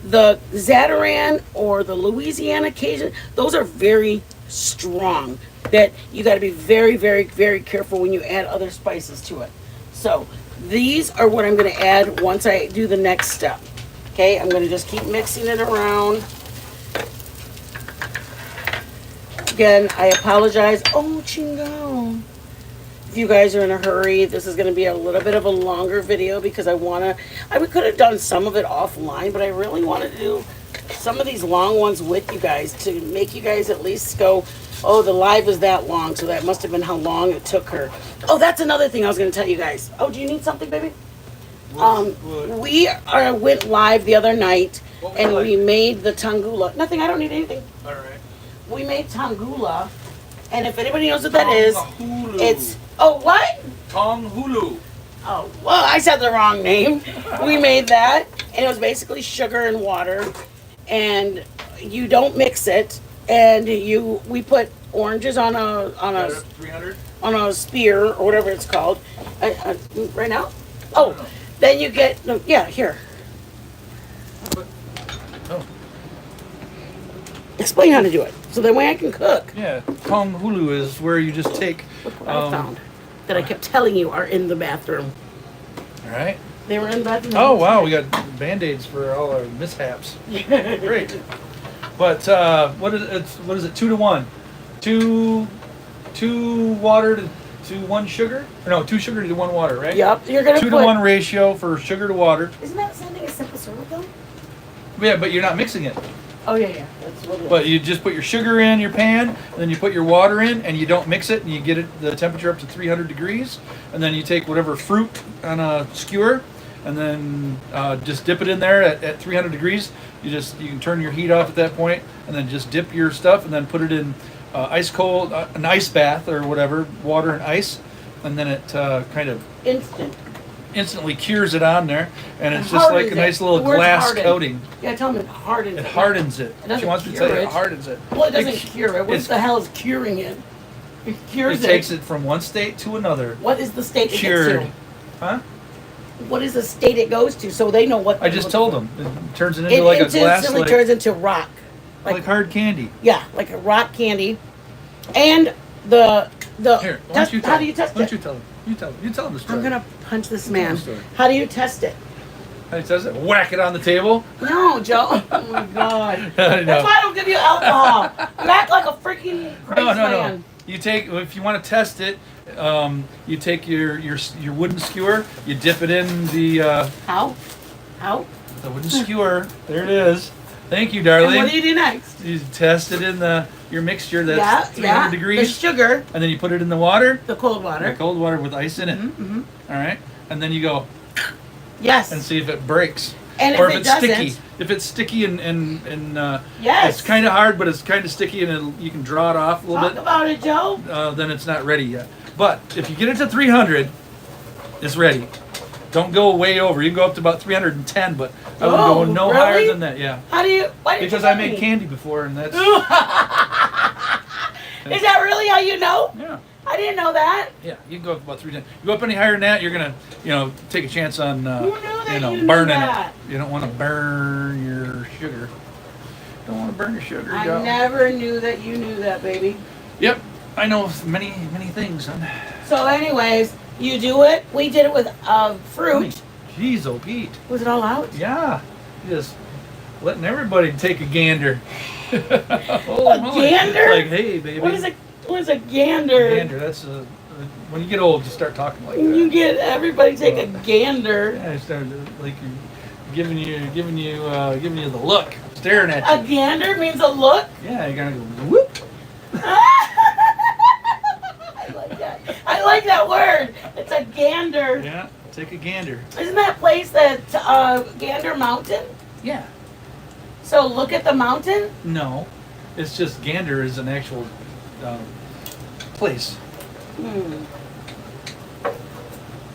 The Zatarain or the Louisiana Cajun, those are very strong. That you got to be very, very, very careful when you add other spices to it. So these are what I'm going to add once I do the next step. Okay, I'm going to just keep mixing it around. Again, I apologize. Oh, Chingo. If you guys are in a hurry, this is going to be a little bit of a longer video because we could have done some of it offline, but I really wanted to do some of these long ones with you guys to make you guys at least go, oh, the live is that long, so that must have been how long it took her. Oh, that's another thing I was going to tell you guys. Oh, do you need something, baby? We went live the other night, and we made the tangula. Nothing, I don't need anything. All right. We made tangula, and if anybody knows what that is, Tanghulu. it's, oh, what? Tanghulu. Oh, well, I said the wrong name. We made that, and it was basically sugar and water, and you don't mix it, and we put oranges on a 300. on a spear or whatever it's called. Right now? Oh, then you get, no, yeah, here. Oh. Explain how to do it, so that way I can cook. Yeah, Tanghulu is where you just take. Look what I found that I kept telling you are in the bathroom. All right. They were in the bathroom. Oh wow, we got Band-Aids for all our mishaps. Great. But what is it? 2 to 1. Two water to 1 sugar? Or no, 2 sugar to 1 water, right? Yep, you're gonna 2 put. to 1 ratio for sugar to water. Isn't that something as simple syrup though? Yeah, but you're not mixing it. Oh yeah. That's what it is. But you just put your sugar in your pan, and then you put your water in, and you don't mix it, and you get the temperature up to 300 degrees, and then you take whatever fruit on a skewer, and then just dip it in there at 300 degrees. You can turn your heat off at that point, and then just dip your stuff, and then put it in ice cold, an ice bath or whatever, water and ice, and then it kind of Instant. instantly cures it on there, and it's It just like hardens a nice it. little The word's glass harden. coating. Yeah, tell them it hardens It it. hardens it. doesn't She wants me to cure tell you it. it hardens it. Well, it doesn't It- cure it. What it's- the hell is curing it? It cures It takes it from one state to another. What is the state it Cured. gets Huh? to? What is the state it goes to? So they know what. I just told them. It turns it into It like a glass, instantly like, turns into rock. like hard candy. Yeah, like a rock candy. And the Here, why test, don't you tell how them? do you test Why don't it? you tell them? You tell them. You tell them the story. I'm gonna punch this Tell man. the story. How do you test it? How does it? Whack it on the table. No, Joe. Oh my God. I That's know. why I don't give you alcohol. You act like a freaking crazy No. man. You take, if you want to test it, you take your wooden skewer, you dip it in the How? the wooden skewer. There it is. Thank you, And darling. what do you do next? You test it in your mixture that's 300 The degrees, sugar, and then you put it in the water, the cold the water. cold water with ice in it. Mm-hmm. All right, and then you go Yes. and see if it breaks. And or if if it it's doesn't, sticky. If it's sticky and yes. it's kind of hard, but it's kind of sticky, and you can draw it off a little Talk bit. about it, Joe. Then it's not ready yet. But if you get it to 300, it's ready. Don't go way over. You can go up to about 310, but I would go Oh, no really? higher than that. Yeah, How do you? Why did because you I tell made me? candy before, and that's Is that really how you know? yeah. I didn't know that. Yeah, you can go up about 310. You go up any higher than that, you're gonna, take a chance on, Who knew that you knew burning that? it. You don't want to burn your sugar. Don't want to burn your sugar. I Joe. never knew that you knew that, baby. Yep, I know many things. Huh? So, anyways, you do it. We did it with fruit. Jeez, oh Pete. Was it all out? Yeah, just letting everybody take a gander. A Moly. gander? Like, hey, baby. What is a gander? Gander. That's when you get old, you start talking like that. You get everybody take a gander. Yeah, I started like giving you the look, staring at A you. gander means a look. Yeah, you're gonna go whoop. I like that. I like that word. It's a gander. Yeah, take a gander. Isn't that place that Gander Mountain? Yeah. So look at the mountain. No, it's just gander is an actual place.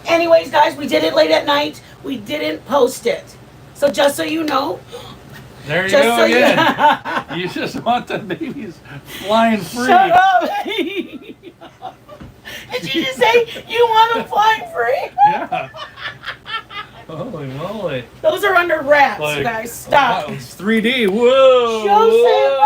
Anyways, guys, we did it late at night. We didn't post it. So just so you know, There you just go so again. you You just want the babies flying free. Shut up. Did you just say you want them flying free? Yeah. Holy moly. Those are under wraps, Like, you guys. Stop. Wow, it's 3D. Whoa. Joseph.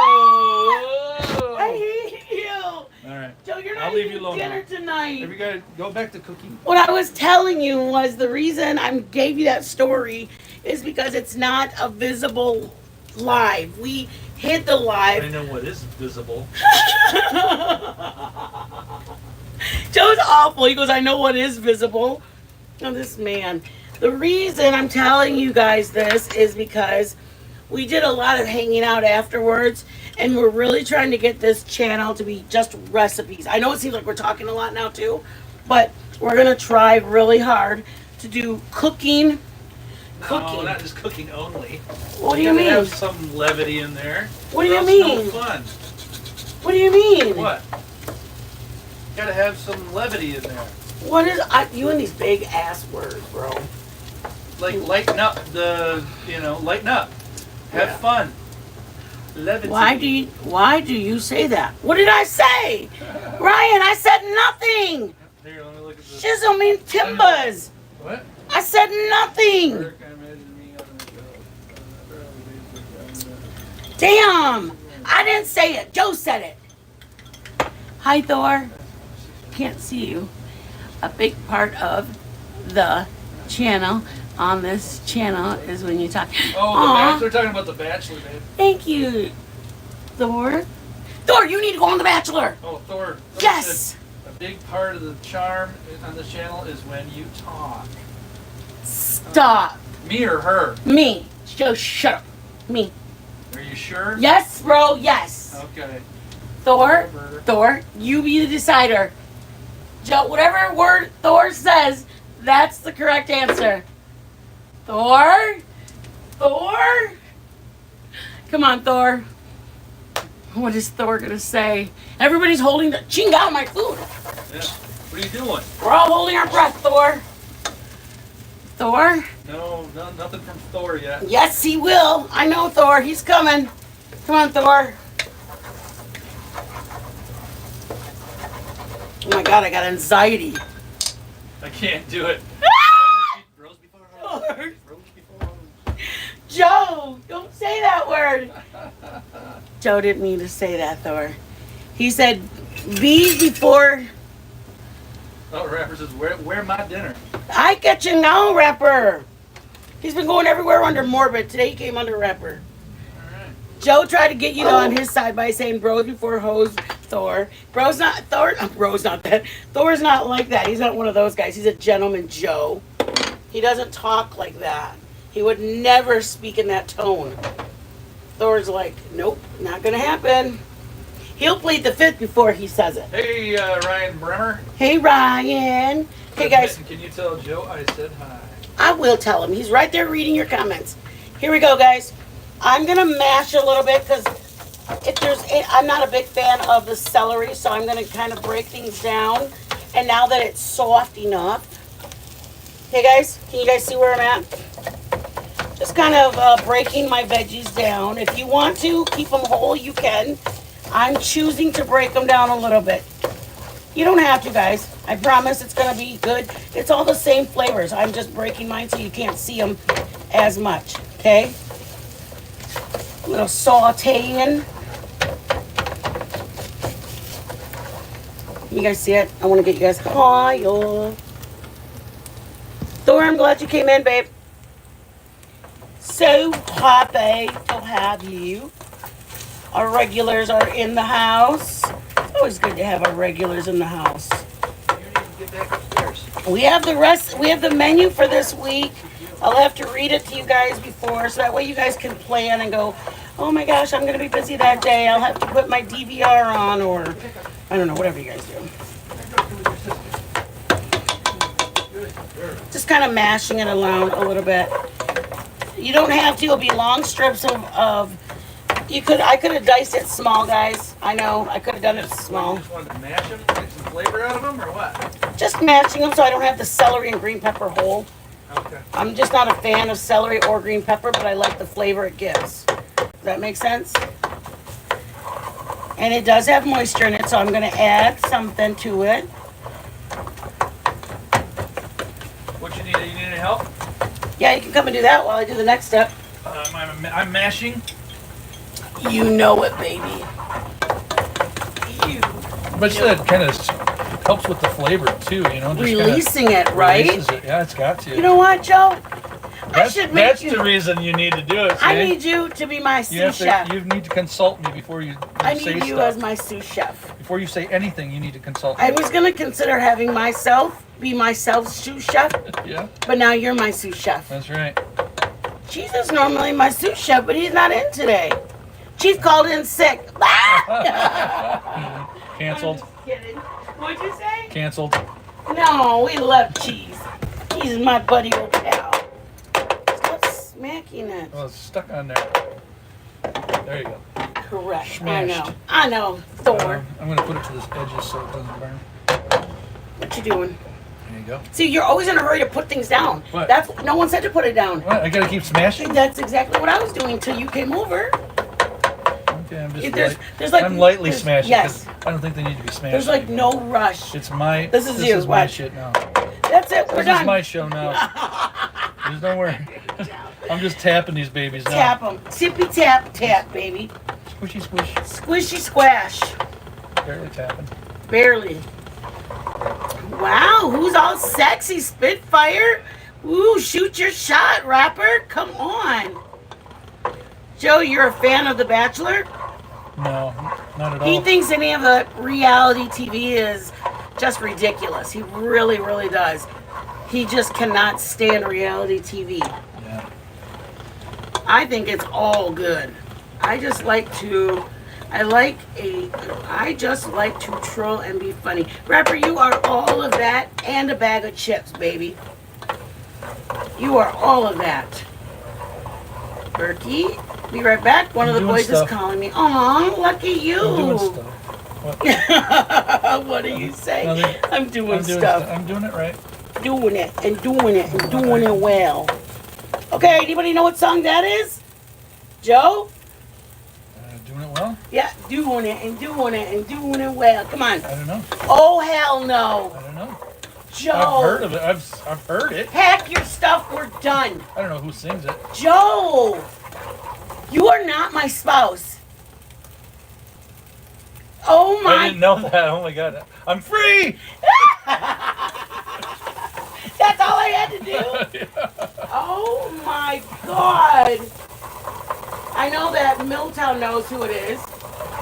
Whoa. I hate you. All right. Joe, you're I'll not leave eating you alone dinner now. tonight. Have you got to go back to cooking? What I was telling you was the reason I gave you that story is because it's not a visible live. We hit the I live. know what is visible. Joe's awful. He goes, I know what is visible. Oh, this man. The reason I'm telling you guys this is because we did a lot of hanging out afterwards, and we're really trying to get this channel to be just recipes. I know it seems like we're talking a lot now too, but we're gonna try really hard to do cooking. No, not just cooking only. What do you gotta mean? have some levity in there. What do or you else mean? No fun. What do you mean? What? Gotta have some levity in there. What is you and these big ass words, bro? Like lighten up lighten up. Have Yeah. fun. Levity. Why do you say that? What did I say? Ryan, I said nothing. Here, let me look at this. Shizzle means timbers. What? I said nothing. Damn. I didn't say it. Joe said it. Hi, Thor. Can't see you. A big part of the channel on this channel is when you talk. Oh, Aw. Bachelor. Talking about The Bachelor, babe. Thank you, Thor. Thor, you need to go on The Bachelor. Oh, Thor. Yes. A big part of the charm on this channel is when you talk. Stop. Me or her? Me. Joe, shut up. Me. Are you sure? Yes, bro. Yes. Okay. Thor. Whatever. Thor, you be the decider. Joe, whatever word Thor says, that's the correct answer. Thor? Thor? Come on, Thor. What is Thor gonna say? Everybody's holding the ching out my food. Yeah. What are you doing? We're all holding our breath, Thor. Thor? No, nothing from Thor yet. Yes, he will. I know Thor. He's coming. Come on, Thor. Oh my God, I got anxiety. I can't do it. Rose before Rose. Thor. Rose before Rose. Joe, don't say that word. Joe didn't mean to say that, Thor. He said, be before. Oh, Rapper says, where my dinner? I get you now, Rapper. He's been going everywhere under Morbid. Today he came under Rapper. Alright. Joe tried to get you on his side by saying bros before hoes, Thor. Bro's not, bro's not that. Thor's not like that. He's not one of those guys. He's a gentleman, Joe. He doesn't talk like that. He would never speak in that tone. Thor's like, nope, not gonna happen. He'll plead the fifth before he says it. Hey, Ryan Bremer. Hey, Ryan. Hey, guys. Can you tell Joe I said hi? I will tell him. He's right there reading your comments. Here we go, guys. I'm gonna mash a little bit because I'm not a big fan of the celery, so I'm gonna kind of break things down. And now that it's soft enough, hey guys, can you guys see where I'm at? Just kind of breaking my veggies down. If you want to keep them whole, you can. I'm choosing to break them down a little bit. You don't have to, guys. I promise it's gonna be good. It's all the same flavors. I'm just breaking mine so you can't see them as much, okay? A little sauteing. You guys see it? I want to get you guys higher. Thor, I'm glad you came in, babe. So happy to have you. Our regulars are in the house. It's always good to have our regulars in the house. You need to get back upstairs. We have the menu for this week. I'll have to read it to you guys before, so that way you guys can plan and go, oh my gosh, I'm gonna be busy that day. I'll have to put my DVR on, or I don't know, whatever you guys do. Just kind of mashing it around a little bit. You don't have to. It'll be long strips of I could have diced it small, guys. I know. I could have done it small. You just wanted to mash them, get some flavor out of them, or what? Just mashing them so I don't have the celery and green pepper whole. Okay. I'm just not a fan of celery or green pepper, but I like the flavor it gives. Does that make sense? And it does have moisture in it, so I'm going to add something to it. What you need? You need any help? Yeah, you can come and do that while I do the next step. I'm mashing. You know it, baby. But that kind of helps with the flavor too, you know. Just Releasing it, right? Releases it. Yeah, it's got to. You know what, Joe? That's the reason you need to do it. See? I need you to be my sous chef. You need to consult me before you I say need you stuff. as my sous chef. Before you say anything, you need to consult I me. was going to consider having be myself sous chef, Yeah, but now you're my sous chef. that's right. Chief is normally my sous chef, but he's not in today. Chief called in sick. Canceled. I'm just kidding. What'd you say? Canceled. No, we love Cheese. He's my buddy old pal. Stop smacking it. Well, it's stuck on there. There you go. Correct. Smashed. I know. Thor. I'm going to put it to this edges so it doesn't burn. What you doing? There you go. See, you're always in a hurry to put things down. What? That's no one said to put it down. What? I got to keep smashing? That's exactly what I was doing till you came over. Okay, I'm just There's like I'm lightly smashing yes. because I don't think they need to be smashed. There's like no rush. It's my. This is you, my watch. shit now. That's it. We're This done. is my show now. There's no worry. I'm just tapping these babies now. Tap them. Tippy tap tap, baby. Squishy squish. Squishy squash. Barely tapping. Barely. Wow, who's all sexy? Spitfire? Ooh, shoot your shot, rapper. Come on. Joe, you're a fan of The Bachelor? No, not at all. He thinks any of the reality TV is just ridiculous. He really, really does. He just cannot stand reality TV. Yeah. I think it's all good. I just like to troll and be funny. Rapper, you are all of that and a bag of chips, baby. You are all of that. Berkey, Be right back. One of the doing boys stuff. is calling me. Aw, lucky you. I'm doing stuff. What do you say? Nothing. I'm doing I'm doing stuff. I'm doing it right. Doing it and doing it and doing it well. Okay, anybody know what song that is? Joe? Doing it well? Yeah, doing it and doing it and doing it well. Come on. I don't know. Oh, hell no. I don't know. Joe. I've heard of it. I've heard it. Pack your stuff. We're done. I don't know who sings it. Joe, you are not my spouse. Oh I my. didn't know that. Oh my god. I'm free! That's all I had to do? Oh my God. I know that Milltown knows who it is.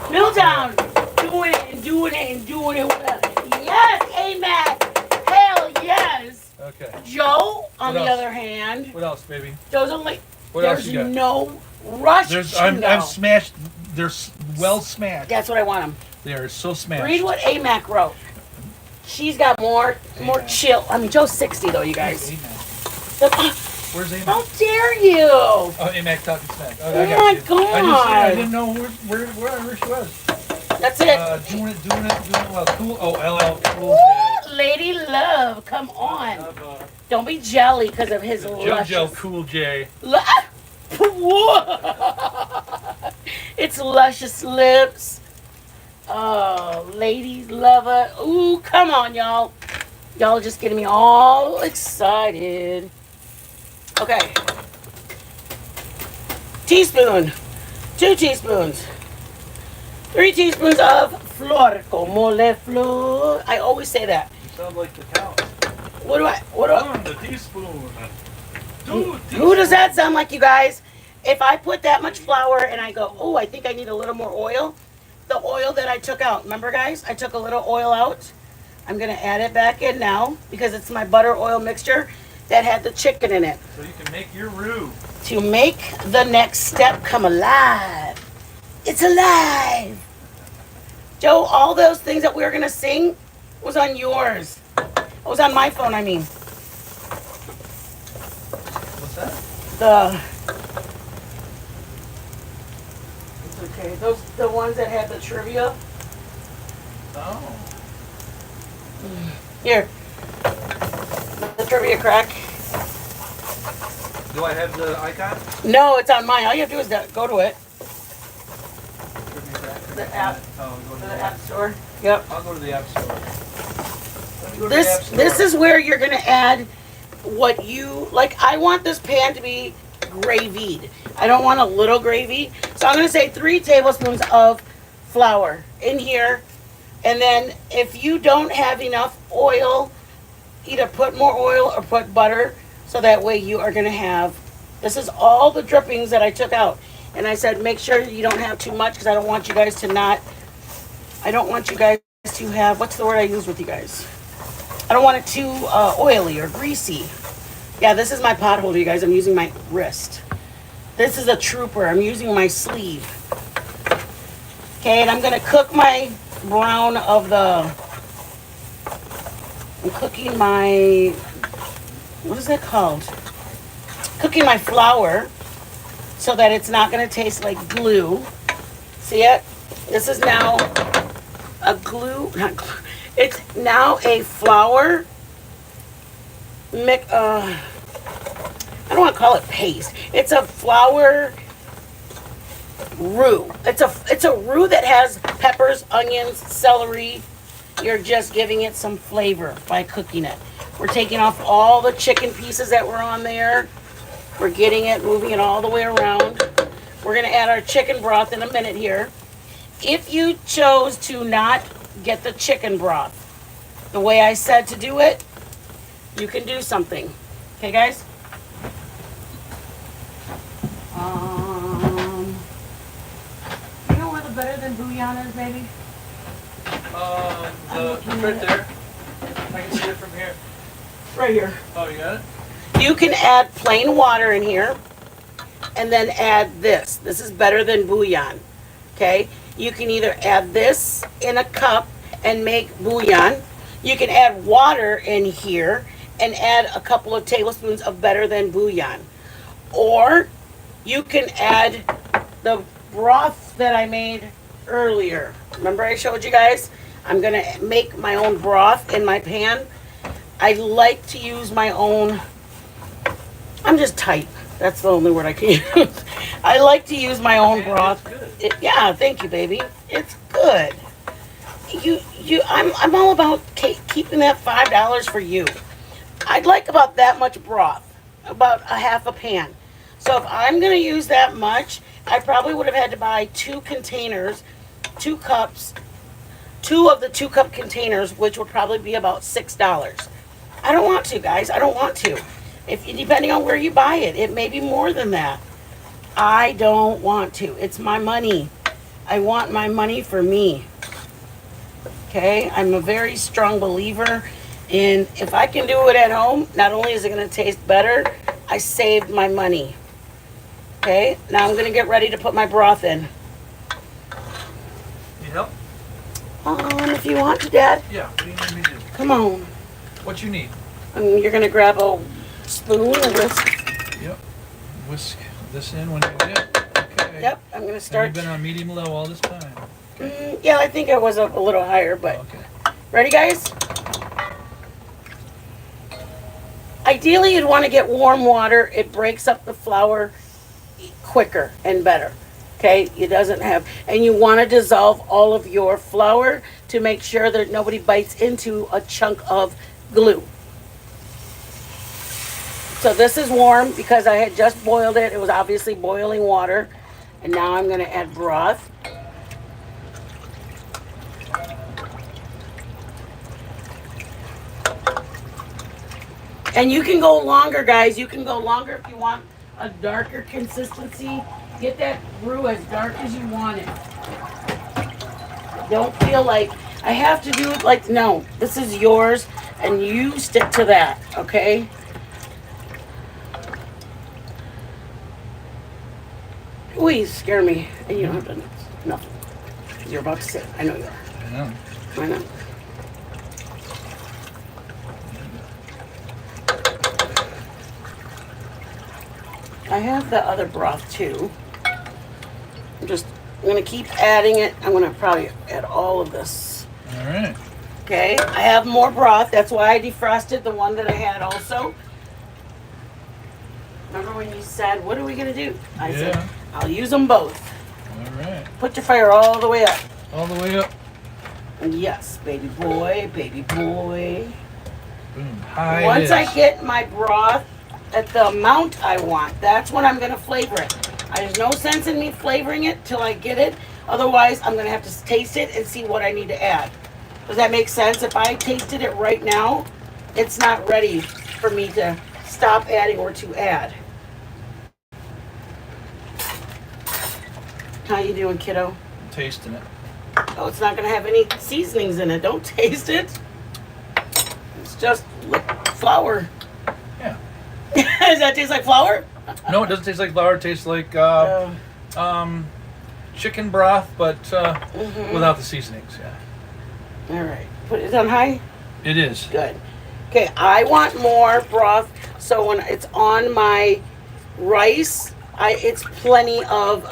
Milltown, doing it and doing it and doing it well. Yes, AMAC. Hell yes. Okay. Joe, on What the else? other hand, What else, baby? Joe's only. What else There's you got? no rush to know. I've smashed. They're well smashed. That's what I want him. They are so smashed. Read what AMAC wrote. She's got more AMAC. chill. I mean, Joe's 60 though, you Where's guys. AMAC? The- Where's AMAC? How dare you? Oh, AMAC talking smack. Oh I got my you. God. I didn't know where she was. That's it. Doing it well. Cool. Oh, LL Cool Woo, J. Lady Love, come on. Of, Don't be jelly because of his JoJo luscious. Cool J. Whoa. It's luscious lips. Oh, lady lover. Ooh, come on, y'all. Y'all are just getting me all excited. Okay. Teaspoon. 2 teaspoons. 3 teaspoons of flor como le flor. I always say that. You sound like the count. What do I? The teaspoon. Who does that sound like, you guys? If I put that much flour and I go, oh, I think I need a little more oil, the oil that I took out, remember, guys? I took a little oil out. I'm going to add it back in now because it's my butter oil mixture that had the chicken in it. So you can make your roux. To make the next step come alive. It's alive. Joe, all those things that we were going to sing was on yours. It was on my phone, I mean. What's that? It's okay. Those the ones that had the trivia. Oh. Here. The trivia crack. Do I have the icon? No, it's on mine. All you have to do is go to it. The app. Oh, go to The the app app. store. Yep. I'll go to the app store. Let me go to the app This store. is where you're gonna add what you like. I want this pan to be gravied. I don't want a little gravy. So I'm gonna say 3 tablespoons of flour in here. And then if you don't have enough oil, either put more oil or put butter. So that way you are gonna have, this is all the drippings that I took out. And I said, make sure you don't have too much because I don't want you guys to I don't want you guys to have, what's the word I use with you guys? I don't want it too oily or greasy. Yeah, this is my pot holder, you guys. I'm using my wrist. This is a trooper. I'm using my sleeve. Okay, and I'm gonna cook my brown of the, I'm cooking my, what is that called? Cooking my flour so that it's not gonna taste like glue. See it? This is now a glue, not glue. It's now a flour I don't want to call it paste. It's a flour roux. It's a roux that has peppers, onions, celery. You're just giving it some flavor by cooking it. We're taking off all the chicken pieces that were on there. We're getting it, moving it all the way around. We're gonna add our chicken broth in a minute here. If you chose to not get the chicken broth the way I said to do it, you can do something. Okay, guys? You know where the better than bouillon is, baby? Right there. I can see it from here. Right here. Oh, you got it? You can add plain water in here and then add this. This is better than bouillon. Okay? You can either add this in a cup and make bouillon. You can add water in here and add a couple of tablespoons of better than bouillon. Or you can add the broth that I made earlier. Remember I showed you guys? I'm gonna make my own broth in my pan. I like to use my own, I'm just tight. That's the only word I can use. I like to use my own broth. Yeah, thank you, baby. It's good. I'm all about keeping that $5 for you. I'd like about that much broth, about a half a pan. So if I'm gonna use that much, I probably would have had to buy 2 containers, 2 cups, 2 of the 2-cup containers, which would probably be about $6. I don't want to, guys. I don't want to. If depending on where you buy it, it may be more than that. I don't want to. It's my money. I want my money for me. Okay? I'm a very strong believer in if I can do it at home, not only is it going to taste better, I saved my money. Okay? Now I'm going to get ready to put my broth in. Need help? If you want to, Dad. Yeah, what do you need me to do? Come on. What you need? You're going to grab a spoon and whisk. Yep. Whisk this in when you get it. Okay. Yep, I'm going to And start. you've been on medium low all this time. Yeah, I think I was up a little higher, but Okay. ready, guys? Ideally, you'd want to get warm water. It breaks up the flour quicker and better. Okay, it doesn't have, and you want to dissolve all of your flour to make sure that nobody bites into a chunk of glue. So this is warm because I had just boiled it. It was obviously boiling water. And now I'm going to add broth. And you can go longer, guys. You can go longer if you want a darker consistency. Get that roux as dark as you want it. Don't feel like I have to do it like, no, this is yours and you stick to that, okay? Ooh, you scare me. And you don't have to, nothing. You're about to sit. I know you are. I know. I know. I have the other broth too. I'm gonna keep adding it. I'm gonna probably add all of this. All right. Okay, I have more broth. That's why I defrosted the one that I had also. Remember when you said, what are we gonna do? I said, Yeah. I'll use them both. All right. Put your fire all the way up. All the way up. And yes, baby boy, baby boy. Boom. High Once it I is. get my broth at the amount I want, that's when I'm gonna flavor it. There's no sense in me flavoring it till I get it. Otherwise, I'm gonna have to taste it and see what I need to add. Does that make sense? If I tasted it right now, it's not ready for me to stop adding or to add. How you doing, kiddo? I'm tasting it. Oh, it's not gonna have any seasonings in it. Don't taste it. It's just flour. Yeah. Does that taste like flour? No, it doesn't taste like flour. It tastes like chicken broth, but without the seasonings. Yeah. All right. Put it on high. It is. Good. Okay, I want more broth, so when it's on my rice, it's plenty of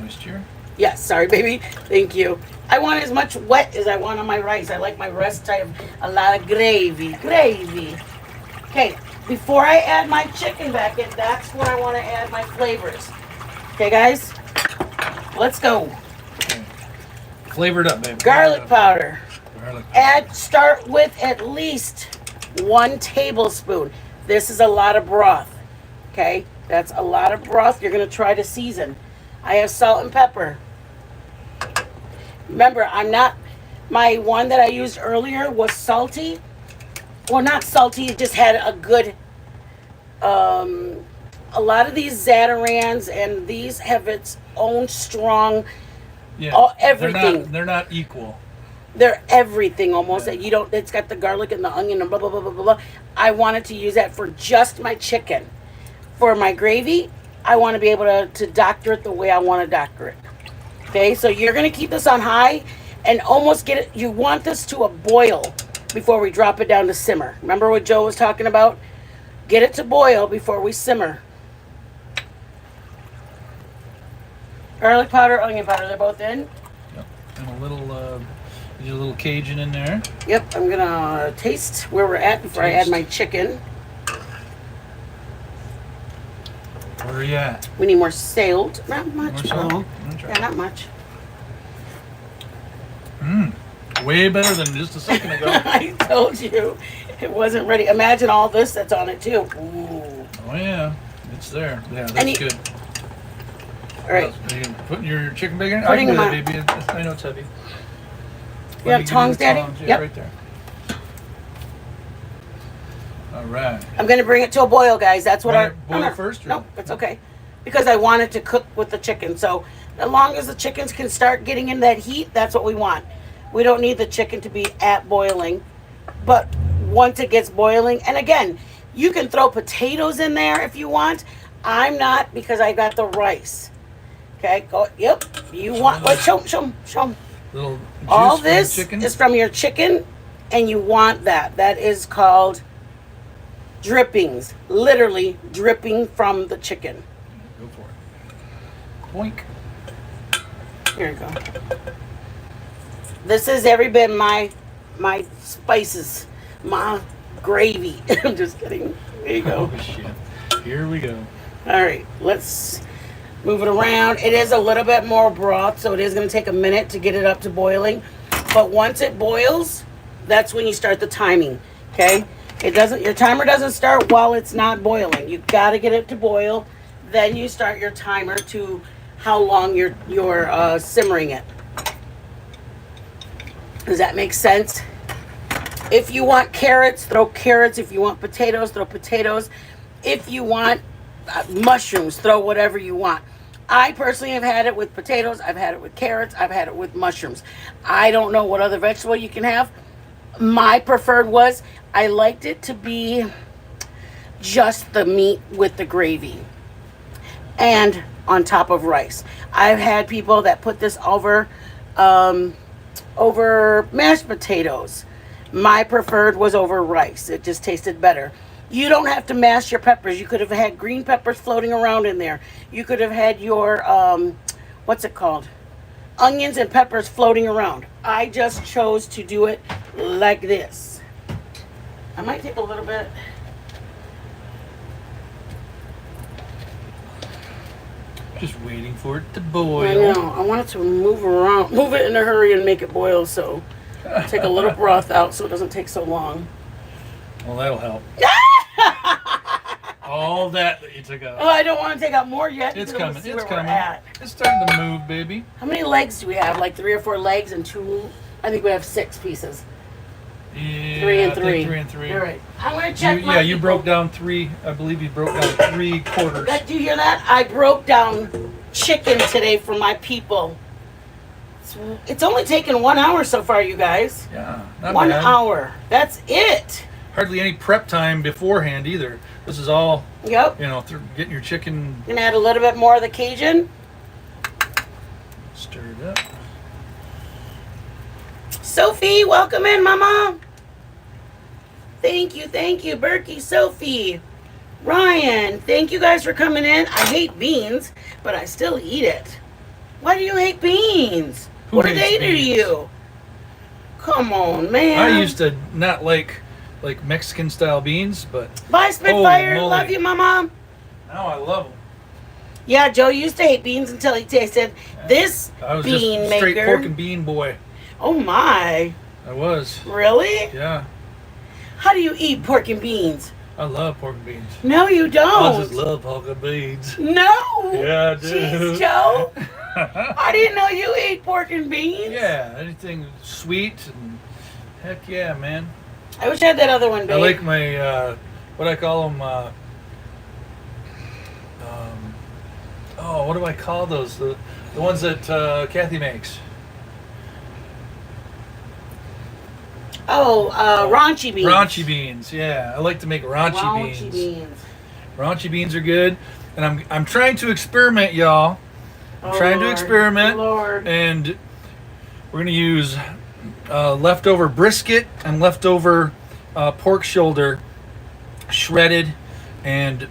Moisture. yes, sorry baby, thank you. I want as much wet as I want on my rice. I like my rice to have a lot of gravy. Okay, before I add my chicken back in, that's where I want to add my flavors. Okay guys, let's go. Okay. Flavor it up, baby. Garlic powder. Garlic powder. Start with at least 1 tablespoon. This is a lot of broth. Okay, that's a lot of broth. You're gonna try to season. I have salt and pepper. Remember, my one that I used earlier was salty. Well, not salty, it just had a good, a lot of these Zatarans and these have its own strong, Yeah. everything. They're not equal. They're everything almost. Yeah. That you don't. It's got the garlic and the onion and blah blah blah blah blah blah. I wanted to use that for just my chicken. For my gravy, I want to be able to doctor it the way I want to doctor it. Okay, so you're gonna keep this on high and almost get it. You want this to a boil before we drop it down to simmer. Remember what Joe was talking about? Get it to boil before we simmer. Garlic powder, onion powder, they're both in. Yep. And a little, a little Cajun in there. Yep, I'm gonna taste where we're at before I add my chicken. Where are you at? We need more salt. Not much, More bro. salt? I'm gonna try. Yeah, not much. Way better than just a second ago. I told you it wasn't ready. Imagine all this that's on it too. Ooh. Oh yeah, it's there. Yeah, And that's good. All right. Are you putting your chicken bacon? I Putting can do them that, baby. I know it's heavy. You Let have me give tongs, the Daddy? tongs. Yeah, Yep. right there. All right. I'm gonna bring it to a boil, guys. That's what Want our it boil first, or- No, it's okay, because I want it to cook with the chicken. So as long as the chickens can start getting in that heat, that's what we want. We don't need the chicken to be at boiling, but once it gets boiling, and again, you can throw potatoes in there if you want. I'm not, because I got the rice. Okay, go. Yep. You want? Wait, show 'em. Little juice All from the this chicken. is from your chicken, and you want that. That is called drippings. Literally dripping from the chicken. Go for it. Boink. Here you go. This is every bit my spices, my gravy. I'm just kidding. There you go. Oh shit. Here we go. All right, let's move it around. It is a little bit more broth, so it is going to take a minute to get it up to boiling. But once it boils, that's when you start the timing. Okay? Your timer doesn't start while it's not boiling. You got to get it to boil. Then you start your timer to how long you're simmering it. Does that make sense? If you want carrots, throw carrots. If you want potatoes, throw potatoes. If you want mushrooms, throw whatever you want. I personally have had it with potatoes. I've had it with carrots. I've had it with mushrooms. I don't know what other vegetable you can have. My preferred was, I liked it to be just the meat with the gravy and on top of rice. I've had people that put this over mashed potatoes. My preferred was over rice. It just tasted better. You don't have to mash your peppers. You could have had green peppers floating around in there. You could have had your, what's it called? Onions and peppers floating around. I just chose to do it like this. I might take a little bit. Just waiting for it to I boil. know. I want it to move around. Move it in a hurry and make it boil, so take a little broth out so it doesn't take so long. Well, that'll help. All that you took out. Oh, I don't want to take out more yet. It's because I wanna coming. see It's where we're coming. at. It's starting to move, baby. How many legs do we have? Like 3 or 4 legs and 2. I think we have 6 pieces. Yeah, 3 and I 3. think 3 and 3. All right. I'm gonna check. You, my yeah, you people. broke down 3. I believe you broke down 3 quarters. Do you hear that? I broke down chicken today for my people. It's only taken 1 hour so far, you guys. Yeah, not 1 bad. hour. That's it. Hardly any prep time beforehand either. This is all, Yep. getting your chicken Gonna add a little bit more of the Cajun. stirred up. Sophie, welcome in, Mama. Thank you, Berkey, Sophie, Ryan. Thank you guys for coming in. I hate beans, but I still eat it. Why do you hate beans? Who What do hates they do to beans? you? Come on, man. I used to not like Mexican style beans, but Bye, Spitfire. Holy moly. Love you, Mama. now I love them. Yeah, Joe used to hate beans until he tasted this I was bean just a straight maker. pork and bean boy. Oh my. I was. Really? Yeah. How do you eat pork and beans? I love pork and beans. No, you I don't. just love pork and beans. No. Yeah, I do. Jeez, Joe. I didn't know you ate pork and beans. Yeah, anything sweet and heck yeah, man. I wish I had that other one, I babe. like my what I call them. What do I call those? The ones that Kathy makes. Raunchy beans. Raunchy beans. Yeah, I like to make raunchy beans. Raunchy beans are good, and I'm trying to experiment, y'all. I'm trying to experiment, Lord. and we're gonna use leftover brisket and leftover pork shoulder, shredded, and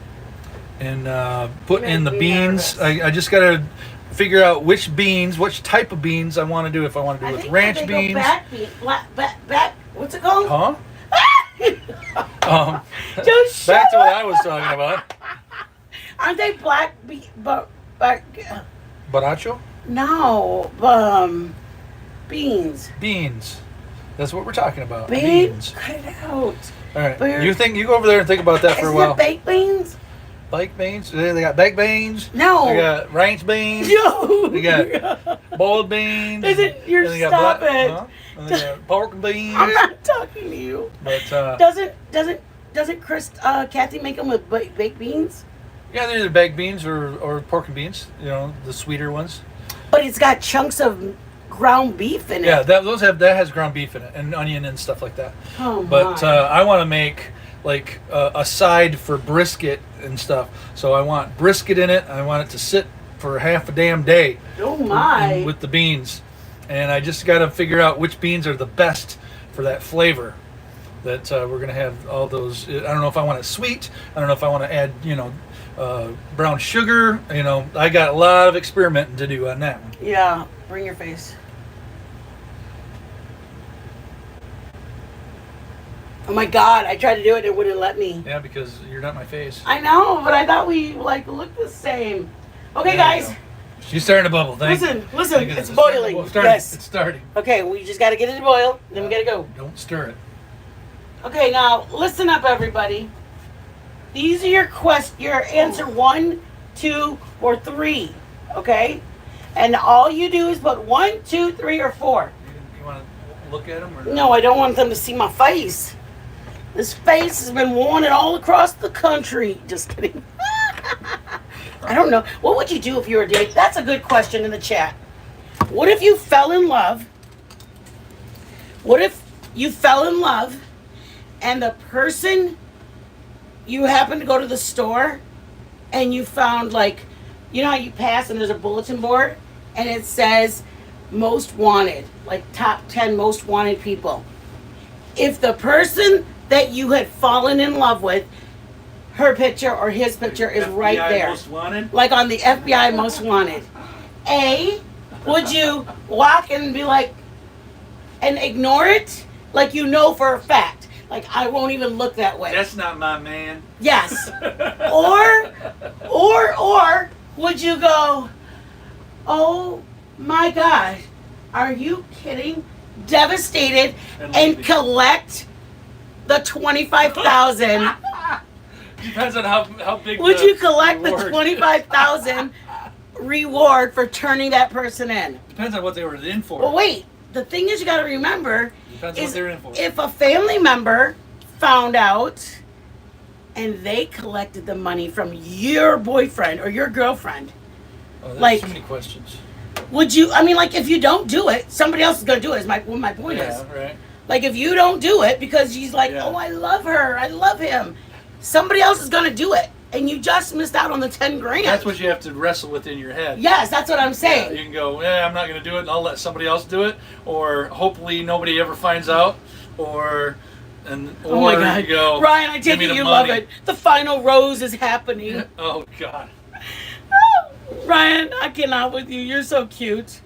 put in the beans. I just gotta figure out which type of beans I want to do. If I want to do I with think ranch they beans, go back, what's it called? huh? Just Back to shut what up. I was talking about. Aren't they black Baracho? no, beans. Beans. That's what we're talking about. Babe, Beans. cut it out. All right. Where- You go over there and think about that for a Isn't while. it baked beans? Baked beans. They got baked beans. No. They got ranch beans. No. They got boiled beans. Is it? You're and they got stop it. Huh? And they got pork beans. I'm not talking to you. But Doesn't Kathy make them with baked beans? yeah, they're either baked beans or pork and beans. You know, the sweeter ones. But it's got chunks of ground beef in it. Yeah, that has ground beef in it and onion and stuff like that. Oh But my. I want to make like a side for brisket and stuff. So I want brisket in it. I want it to sit for half a damn day Oh my. with the beans. And I just got to figure out which beans are the best for that flavor. That we're going to have all those. I don't know if I want it sweet. I don't know if I want to add, brown sugar. I got a lot of experimenting to do on that one. Yeah. Bring your face. Oh my God! I tried to do it. It wouldn't let me. Yeah, because you're not my face. I know, but I thought we looked the same. Okay, There you guys. go. She's starting to bubble. Listen, Thank it's goodness. boiling. It's starting. Yes. It's starting. Okay, we just got to get it to boil. Then we got to go. Don't stir it. Okay, now listen up, everybody. These are your answer 1, 2, or 3. Okay, and all you do is put 1, 2, 3, or 4. You want to look at them? Or No, I don't want them to see my face. This face has been wanted all across the country. Just kidding. I don't know. What would you do if you were dating? That's a good question in the chat. What if you fell in love? What if you fell in love and the person you happened to go to the store and you found, like, you know how you pass and there's a bulletin board and it says most wanted, like top 10 most wanted people. If the person that you had fallen in love with, her picture or his picture is right FBI there. Most wanted. Like on the FBI most wanted. A, would you walk and be like, and ignore it? Like you know for a fact. Like I won't even look that way. That's not my man. Yes. Or would you go, oh my God, are you kidding? Devastated And and leave. collect the 25,000. Depends on how big. Would the you collect the reward- 25,000 reward for turning that person in? Depends on what they were in for. Well, wait. The thing is, you got to remember Depends what is they're in for. if a family member found out and they collected the money from your boyfriend or your girlfriend, Oh, there's like- too many questions. would you? I mean, like if you don't do it, somebody else is going to do it. Is what my point is. Yeah, right. Like if you don't do it because she's like, Yeah. oh, I love her, I love him, somebody else is going to do it, and you just missed out on the 10 grand. That's what you have to wrestle with in your head. Yes, that's what I'm Yeah, saying. you can go, I'm not going to do it, and I'll let somebody else do it, or hopefully nobody ever finds out, or Oh my God, you go, Ryan, I "Give take me it the you money." love it. The final rose is happening. Oh God. Ryan, I cannot with you. You're so cute.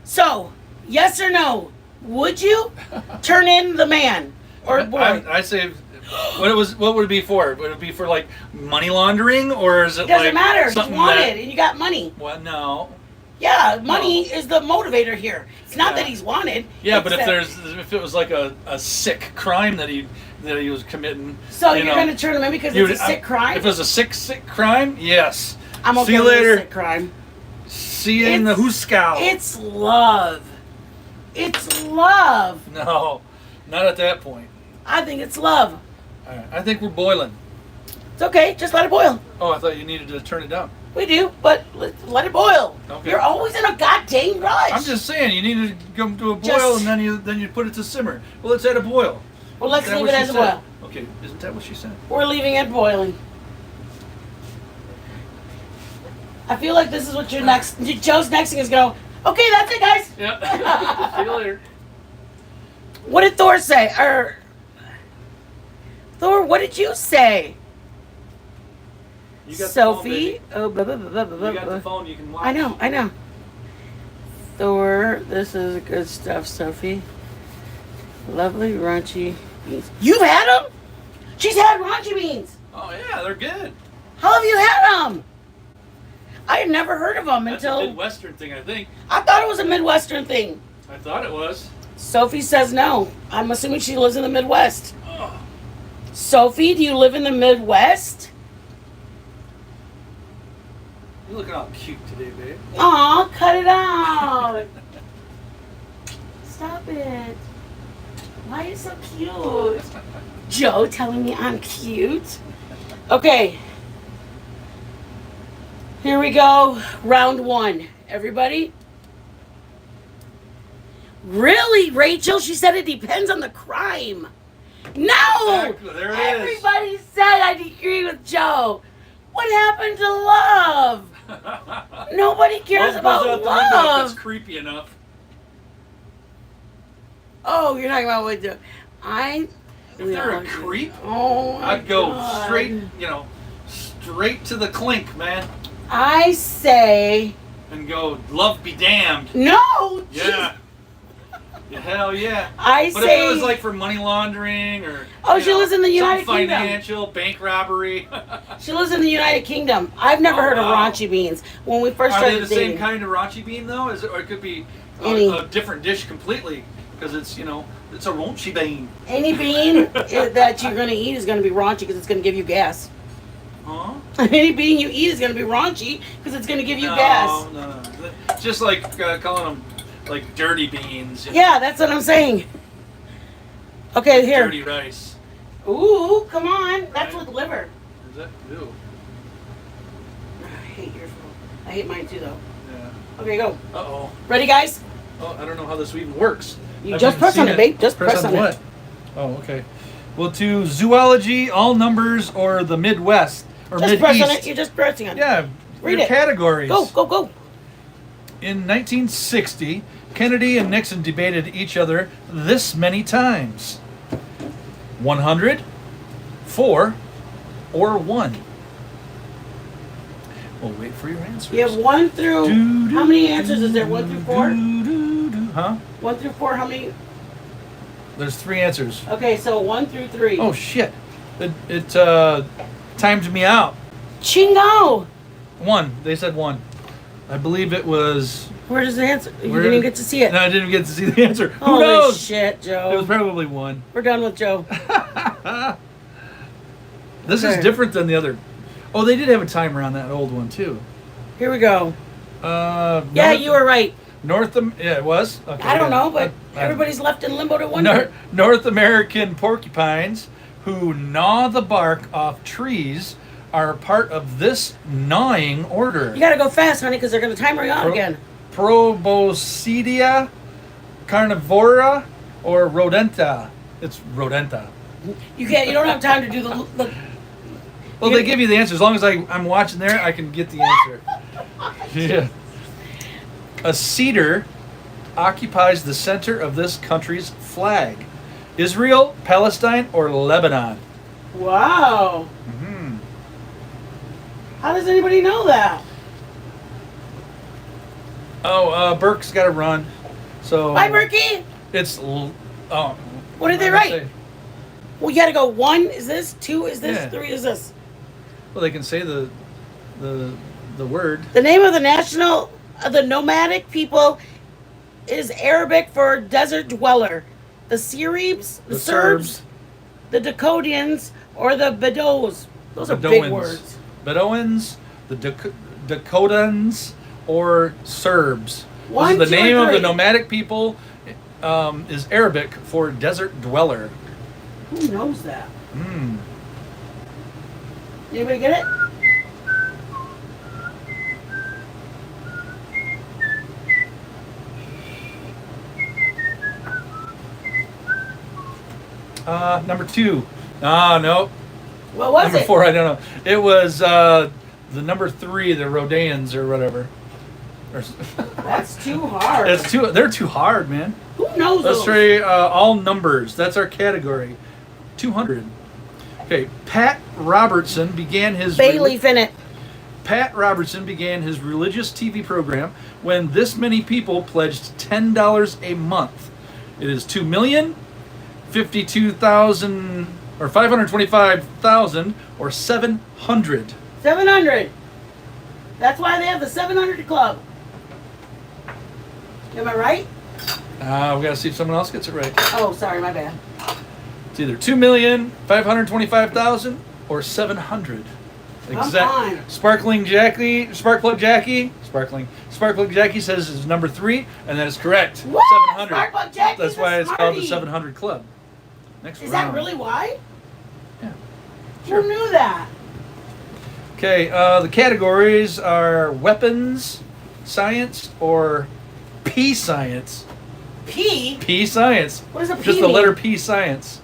So, yes or no? Would you turn in the man or boy? I say, what would it be for? Would it be for like money laundering, or is it Doesn't like matter. He's something wanted, that? and you got money. Well, no. Yeah, money is the motivator here. It's not Yeah. that he's wanted. Yeah, it's but that- if it was like a sick crime that he was committing, So you you're know, going to turn him in because you it's a sick crime? If it was a sick crime, yes. I'm okay See you with a later. sick crime. See you in the It's- Hooskow. It's love. It's love. No, not at that point. I think it's love. All right, I think we're boiling. It's okay. Just let it boil. Oh, I thought you needed to turn it down. We do, but let it boil. Okay. You're always in a goddamn rush. I'm just saying you need to go to a boil Just- and then you put it to simmer. Well, it's at a boil. Well, let's Is that leave what it she as a said? boil. Okay, isn't that what she said? We're leaving it boiling. I feel like this is what your next. Joe's next thing is going. Okay, that's it, guys. Yeah. See you later. What did Thor say? Thor, what did you say? You got the Sophie. phone, Blah, blah, blah, blah, baby. blah, You got blah. the phone. You can watch. I know. Thor. This is good stuff, Sophie. Lovely raunchy beans. You've had them? She's had raunchy beans. Oh yeah, they're good. How have you had them? I had never heard of them That's a until Midwestern thing, I think. I thought it was a Midwestern thing. I thought it was. Sophie says no. I'm assuming she lives in the Midwest. Oh, Sophie, do you live in the Midwest? you're looking all cute today, babe. Aw, cut it out. Stop it. Why are you so cute? Joe telling me I'm cute. Okay. Here we go. Round one. Everybody? Really, Rachel? She said it depends on the crime. No! Exactly, there it is. Everybody said I agree with Joe. What happened to love? Nobody cares Love about goes out the window if love. it's creepy enough. Oh, you're talking about what the I. If they're a creep, Oh, my I'd go God. straight to the clink, man, I say and go, love be damned. no. Yeah. Yeah, hell yeah. I But say if it was like for money laundering or Oh, she lives in the United something Kingdom. financial, bank robbery. she lives in the United Kingdom. I've never Oh, heard wow. of raunchy beans. When we first Are they started the dating, same kind of raunchy bean though? Is it, or it could be Any. a different dish completely because it's it's a raunchy bean. any bean that you're gonna eat is gonna be raunchy because it's gonna give you gas. Huh? Any bean you eat is gonna be raunchy because it's gonna give you gas. No. Just like calling them like dirty beans. Yeah, that's what I'm saying. Okay, here. Dirty rice. Ooh, come on. That's Right. with liver. Is that? Ew. I hate yours. I hate mine too, though. Yeah. Okay, go. Uh-oh. Ready, guys? Oh, I don't know how this even works. You I've just never press on seen it, babe. Just press on it. what? Oh, okay. Well, to zoology, all numbers, or the Midwest, or Just press on Mideast. it. You're just pressing on it. Yeah. Read your it. categories. Go. In 1960, Kennedy and Nixon debated each other this many times: 100, 4, or 1. We'll wait for your answers. You have 1 through. How many answers is there? 1 through 4? Huh? 1 through 4. How many? There's 3 answers. Okay, so 1 through 3. Oh shit! It timed me out. Chingo! 1. They said 1. I believe it was. Where does the answer? You Where- didn't even get to see it. No, I didn't get to see the answer. Who Holy knows? shit, It was Joe. probably 1. We're done with Joe. This Okay. is different than the other. Oh, they did have a timer on that old one too. Here we go. Yeah, Yeah, you were right. Yeah, it was. Okay, I don't yeah. know, but I- everybody's left in limbo to wonder. North American porcupines who gnaw the bark off trees are part of this gnawing order. You gotta go fast, honey, because they're gonna timer you out Pro- again. Proboscidea, carnivora, or rodenta. It's rodenta. You can't. You don't have time to do the. Well, they give you the answer. As long as I'm watching there, I can get the answer. Yeah. A cedar occupies the center of this country's flag. Israel, Palestine, or Lebanon? Wow. Hmm. How does anybody know that? Oh, Burke's got to run. So Bye, Berkey. It's oh. What did they what write? Well, you gotta go. 1 is this. 2 is this. Yeah. 3 is this. Well, they can say the word. The name of the nomadic people is Arabic for desert dweller. The Serbs, the Serbs, the Dakotans, or the Bedows. Those are big words. Bedouins, the Dakotans, or Serbs. One, This is the 2, or name of the 3? nomadic people. Is Arabic for desert dweller. Who knows that? Hmm. Anybody get it? Number 2. Ah, no. What was Number it? 4, I don't know. It was the number 3, the Rodanians or whatever. That's too hard. They're too hard, man. Who knows Let's those? try all numbers. That's our category. 200. Okay, Pat Robertson began his Bailey Finnet. Pat Robertson began his religious TV program when this many people pledged $10 a month. It is 2,052,000 or 525,000 or 700. 700. That's why they have the 700 Club. Am I right? We gotta see if someone else gets it right. Oh, sorry, my bad. It's either 2,525,000 or 700. fine. Sparkling Jackie says is number 3, and that is correct. What? 700. Sparkplug Jackie's That's why a it's called the smarty. 700 Club. Next Is round. that really why? Yeah. Sure. Who knew that? Okay, the categories are weapons, science, or P science. P? P science. What does a P Just the mean? letter P science.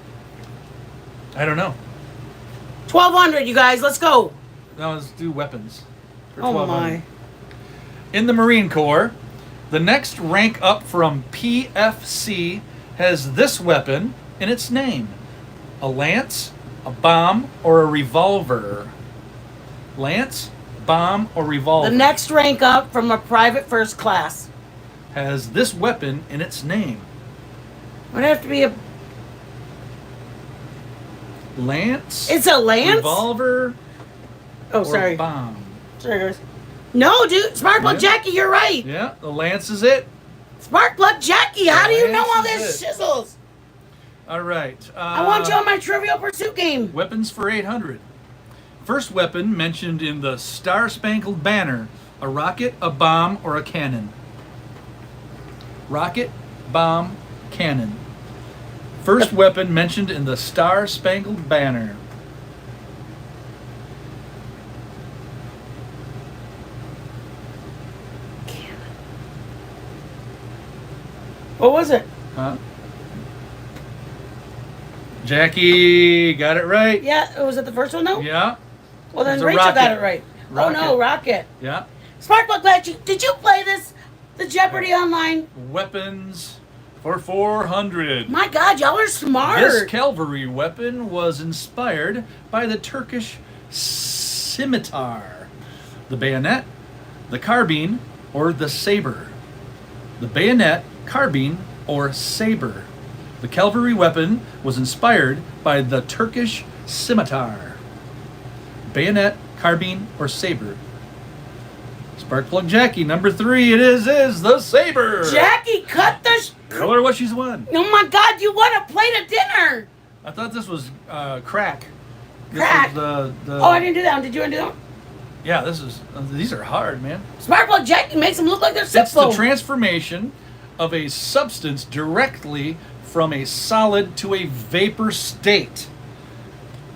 I don't know. 1,200, you guys. Let's go. Now let's do weapons. For Oh 1200. my. In the Marine Corps, the next rank up from PFC has this weapon in its name: a lance, a bomb, or a revolver. Lance, bomb, or revolver. The next rank up from a private first class. Has this weapon in its name: Would it have to be a... lance, It's a lance? revolver, Oh, or sorry. bomb. Sorry, guys. No, dude. Sparkplug Yeah. Jackie, you're right. Yeah, the lance is it. Sparkplug Jackie, how do you know all Lance this is shizzles? All right. I want you on my Trivial Pursuit game. Weapons for 800. First weapon mentioned in the Star Spangled Banner: a rocket, a bomb, or a cannon. Rocket, bomb, cannon. First weapon mentioned in the Star Spangled Banner. What was it? Huh? Jackie got it right. Yeah, was it the first one, though? Yeah, Well, then It's a Rachel got rocket. it right. Rocket. Oh, no, Rocket. yeah. Sparkplug Jackie, did you play this? The Jeopardy online? Weapons for 400. My God, y'all are smart. This cavalry weapon was inspired by the Turkish scimitar, the bayonet, the carbine, or the saber. The bayonet, carbine, or saber. The cavalry weapon was inspired by the Turkish scimitar. Bayonet, carbine, or saber. Sparkplug Jackie, number 3, it is the saber. Jackie, cut the... Tell her what she's won. Oh, my God, you won a plate of dinner. I thought this was crack. This Crack? was the Oh, I didn't do that one. Did you want to do that one? Yeah, this is these are hard, man. Sparkplug Jackie makes them look like they're It's the simple. transformation of a substance directly from a solid to a vapor state.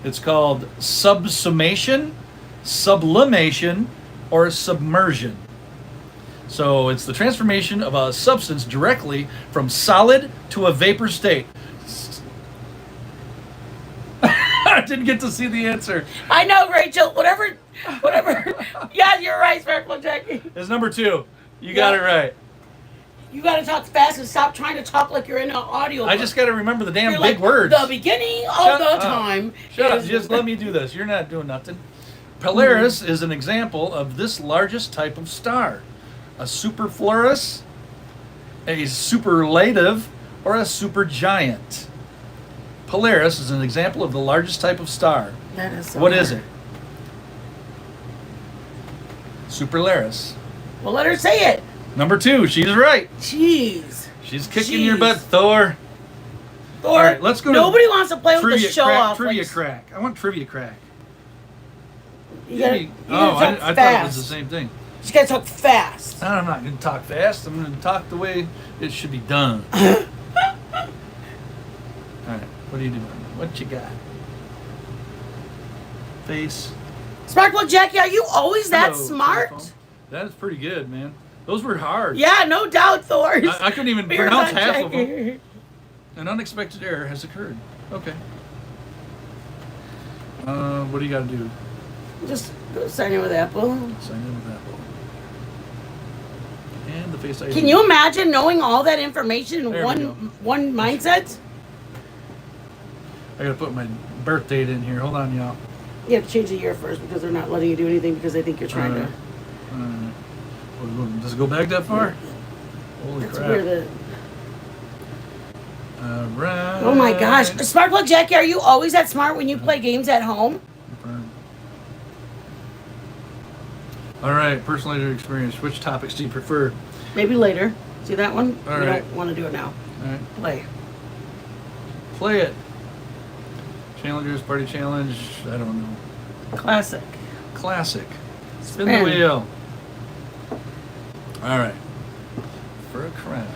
It's called subsumation, sublimation, or submersion. So it's the transformation of a substance directly from solid to a vapor state. I didn't get to see the answer. I know, Rachel. Whatever. Yeah, you're right, Sparkplug Jackie. It's number 2. You got Yeah. it right. You got to talk fast and stop trying to talk like you're in an audio. I just got to remember the damn You're big like, words. The beginning of Shut the up. time. Shut up. is- Just let me do this. You're not doing nothing. Polaris is an example of this largest type of star: a superfluous, a superlative, or a supergiant. Polaris is an example of the largest type of star. That is so What is hard. it? Superlaris. Well, let her say it. Number 2. She's right. Jeez. She's kicking your Jeez. butt, Thor. Or All right, let's go to nobody wants to play with Trivia the show crack. off. Trivia like, crack. I want trivia crack. You gotta, Maybe- you gotta talk I thought it fast. was the same thing. You gotta talk fast. I'm not going to talk fast. I'm going to talk the way it should be done. All right. What are you doing? What you got? Face. Sparkplug Jackie, are you always that Hello, smart? telephone. That is pretty good, man. Those were hard. Yeah, no doubt, Thor. I couldn't even Beer pronounce Hut half of them. Jackie. An unexpected error has occurred. Okay. What do you got to do? Just go sign in with Apple. Sign in with Apple. And the Face ID. Can you imagine knowing all that information in There we go. one mindset? I gotta put my birth date in here. Hold on, y'all. You have to change the year first because they're not letting you do anything because they think you're trying to. Does it go back that far? Holy That's crap. where the. Alright. Oh my gosh. Sparkplug Jackie, are you always that smart when you play games at home? Alright, personal experience. Which topics do you prefer? Maybe later. See that one? All We right. don't want to do it now. Alright. Play. Play it. Challengers, party challenge. I don't know. Classic. Classic. Spin the Spin. wheel. Alright. For a crown.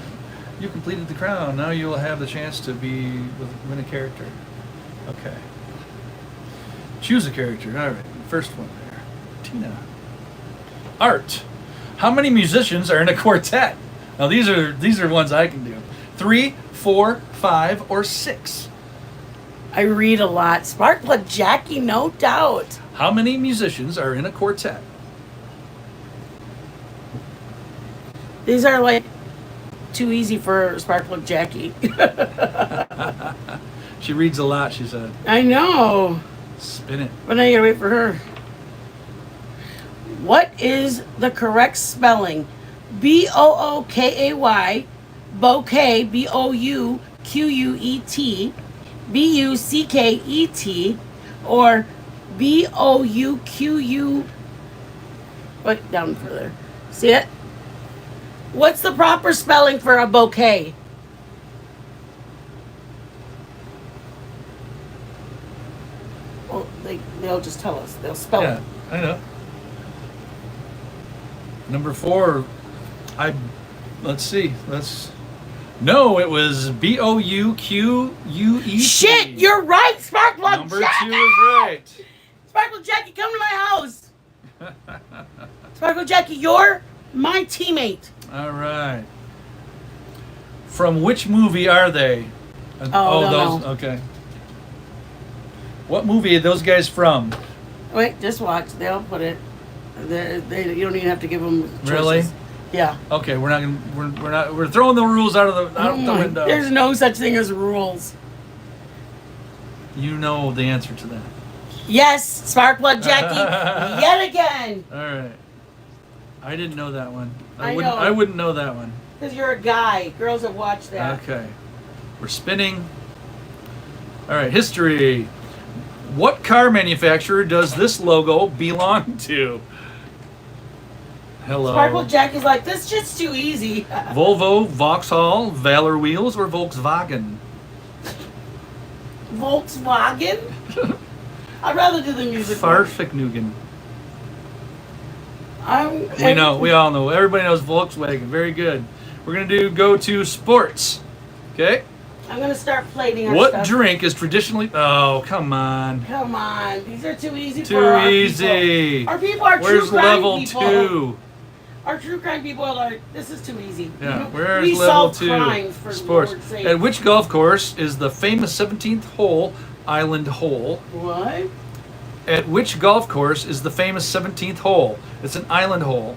You completed the crown. Now you will have the chance to win a character. Okay. Choose a character. Alright. First one there. Tina. Art. How many musicians are in a quartet? Now these are ones I can do. 3, 4, 5, or 6. I read a lot. Sparkplug Jackie, no doubt. How many musicians are in a quartet? These are like too easy for Sparkplug Jackie. She reads a lot, she said. I know. Spin it. But now you gotta wait for her. What is the correct spelling? Bookay, bouquet, Bouquet, Bucket, or Bouqu. Wait, down further. See it? What's the proper spelling for a bouquet? Well, they'll just tell us. They'll spell Yeah, it. I know. Number 4, let's see. No, it was Bouquet. Shit, you're right, Sparkplug Number Jackie. 2 is right. Sparkle Jackie, come to my house. Sparkle Jackie, you're my teammate. All right. From which movie are they? No. Okay. What movie are those guys from? Wait, just watch. They'll put it. You don't even have to give them choices. Really? Yeah. Okay, we're throwing the rules out of the window. There's no such thing as rules. You know the answer to that. Yes, Sparkplug Jackie, yet again. All right. I didn't know that one. I know. I wouldn't know that one. Because you're a guy. Girls have watched that. Okay. We're spinning. All right, history. What car manufacturer does this logo belong to? Hello. Sparkle Jackie's like, this shit's too easy. Volvo, Vauxhall, Valor Wheels, or Volkswagen? Volkswagen? I'd rather do the music. Farfignugan. We We all know. Everybody knows Volkswagen. Very good. We're going to go to sports. Okay? I'm going to start plating our What stuff. drink is traditionally... Oh, come on. Come on. These are too easy Too for our easy. people. Our people are Where's true crime level people. 2? Our true crime people are like, this is too easy. Yeah, we where's solve level 2? crimes for Sports. Lord's sake. At which golf course is the famous 17th hole Island Hole? What? At which golf course is the famous 17th hole? It's an island hole.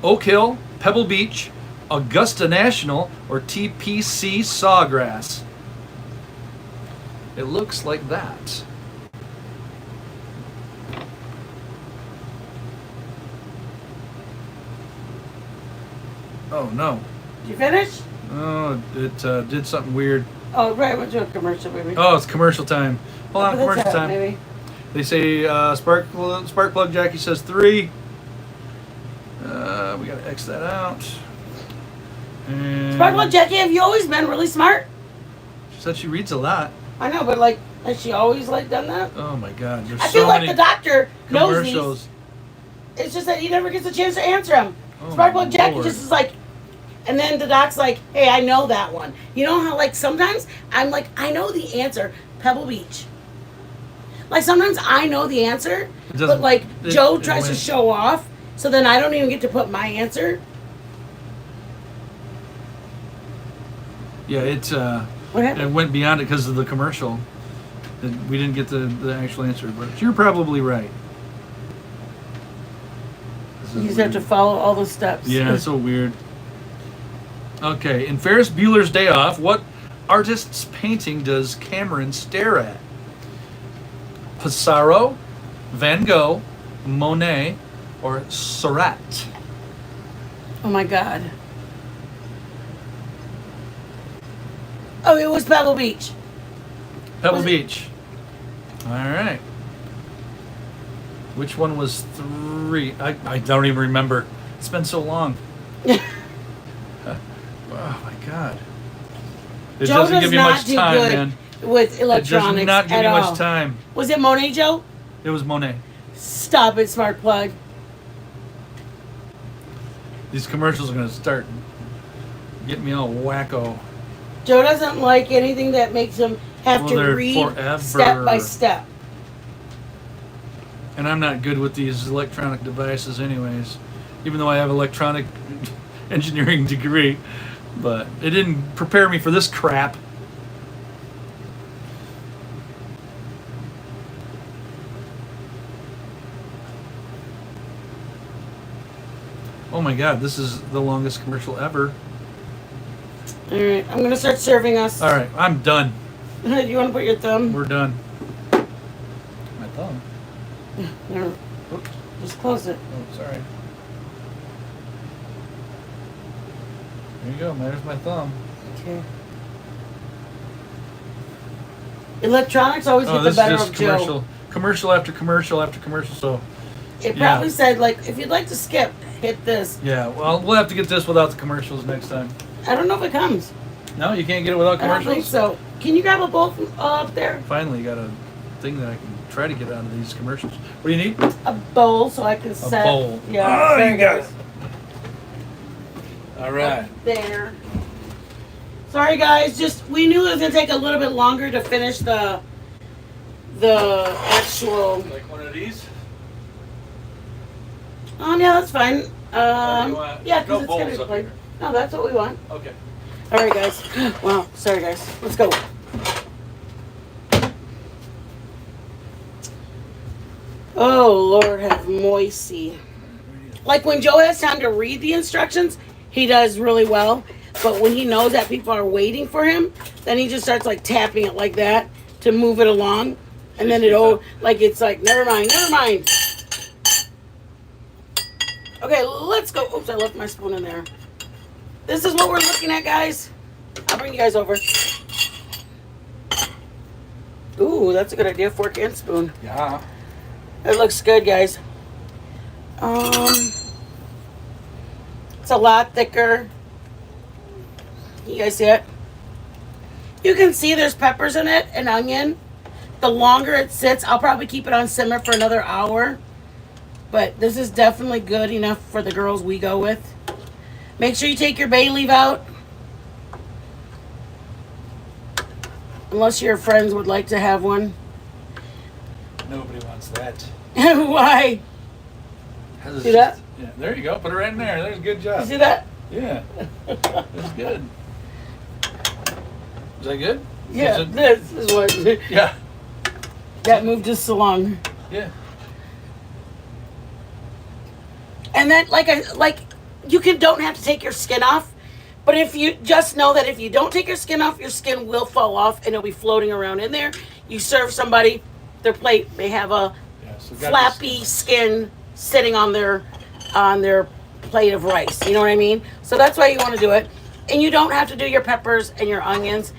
Oak Hill, Pebble Beach, Augusta National, or TPC Sawgrass? It looks like that. Oh no. Did you finish? Oh, it did something weird. Oh, right. Went to a commercial, baby. Oh, it's commercial time. Hold on, Look at the commercial top, time. baby. They say Sparkplug Jackie says 3. We gotta X that out. And Sparkplug Jackie, have you always been really smart? she said she reads a lot. I know, but like, has she always like done that? Oh my God, there's I so feel like many the doctor knows these. commercials. It's just that he never gets a chance to answer them. Oh, Sparkplug Jackie Lord. just is like, and then the doc's like, hey, I know that one. You know how like sometimes I'm like, I know the answer, Pebble Beach. Like sometimes I know the answer, It doesn't- but like it- Joe it tries to went- show off, so then I don't even get to put my answer. Yeah, it What happened? it went beyond it because of the commercial. We didn't get the actual answer, but you're probably right. This is You just have to weird. follow all the steps. Yeah, it's so weird. Okay, in Ferris Bueller's Day Off, what artist's painting does Cameron stare at? Pissarro, Van Gogh, Monet, or Seurat? Oh my God. Oh, it was Pebble Beach. Pebble Was it- Beach. All right. Which one was 3? I don't even remember. It's been so long. Oh my God. It Joe doesn't does give you not much do time, good man. with It does electronics not give at you all. much time. Was it Monet, Joe? It was Monet. Stop it, smart plug. These commercials are going to start getting me all wacko. Joe doesn't like anything that makes him have Well, to they're read forever. step by step. And I'm not good with these electronic devices anyways. Even though I have electronic engineering degree. But it didn't prepare me for this crap. Oh my God, this is the longest commercial ever. All right, I'm gonna start serving us. All right, I'm done. You want to put your thumb? We're done. My thumb. There. Oops. Just close it. Oh, sorry. There you go. There's my thumb. Okay. Electronics always Oh, get the this is better just of Joe. commercial after commercial after commercial. So, It yeah. probably said like, if you'd like to skip, hit this. yeah. Well, we'll have to get this without the commercials next time. I don't know if it comes. No, you can't get it without I don't commercials. think so. Can you grab a bowl from up there? Finally, got a thing that I can try to get out of these commercials. What do you need? A bowl so I can set. bowl. Yeah. Oh, there you got goes. it. All right. There. Sorry guys, just we knew it was gonna take a little bit longer to finish the actual. Like one of these? Yeah, that's fine. you want- Yeah, no because it's bowls gonna be up played. here. No, that's what we want. Okay. All right, guys. Wow, sorry guys. Let's go. Oh Lord, have mercy. Like when Joe has time to read the instructions, he does really well. But when he knows that people are waiting for him, then he just starts like tapping it like that to move it along, and then it's like never mind, never mind. Okay, let's go. Oops, I left my spoon in there. This is what we're looking at, guys. I'll bring you guys over. Ooh, that's a good idea. Fork and spoon. Yeah. It looks good, guys. It's a lot thicker. You guys see it? You can see there's peppers in it and onion. The longer it sits, I'll probably keep it on simmer for another hour. But this is definitely good enough for the girls we go with. Make sure you take your bay leaf out. Unless your friends would like to have one. Nobody wants that. Why? See that? Yeah, there you go. Put it right in there. There's a good You job. see that? Yeah. That's good. Is that good? Yeah, Is it- this is what Yeah. that moved us along. Yeah. And then like you don't have to take your skin off, but if you just know that if you don't take your skin off, your skin will fall off and it'll be floating around in there. You serve somebody, their plate may have a Yeah. So flappy skin sitting on their plate of rice. You know what I mean? So that's why you want to do it. And you don't have to do your peppers and your onions,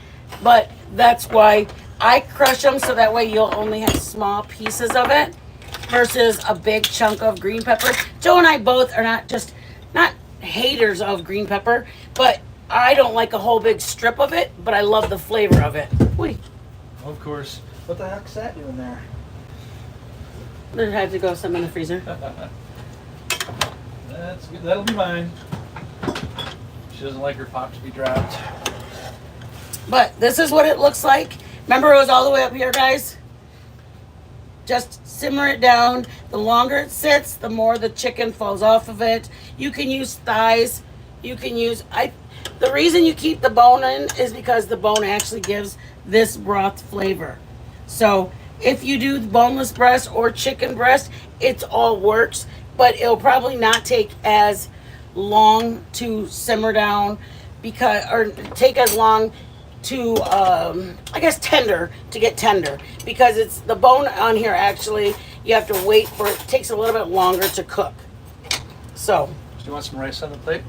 but that's why I crush them so that way you'll only have small pieces of it versus a big chunk of green pepper. Joe and I both are not haters of green pepper, but I don't like a whole big strip of it, but I love the flavor of it. Wait, Of course. What the heck's that doing there? there had to go some in the freezer. That's good. That'll be mine. She doesn't like her pop to be dropped. But this is what it looks like. Remember, it was all the way up here, guys? Just simmer it down. The longer it sits, the more the chicken falls off of it. You can use thighs. You can use... The reason you keep the bone in is because the bone actually gives this broth flavor. So if you do boneless breast or chicken breast, it all works. But it'll probably not take as long to simmer down or take as long to tender to get tender, because it's the bone on here actually you have to wait for it. It takes a little bit longer to cook. So, Do you want some rice on the plate?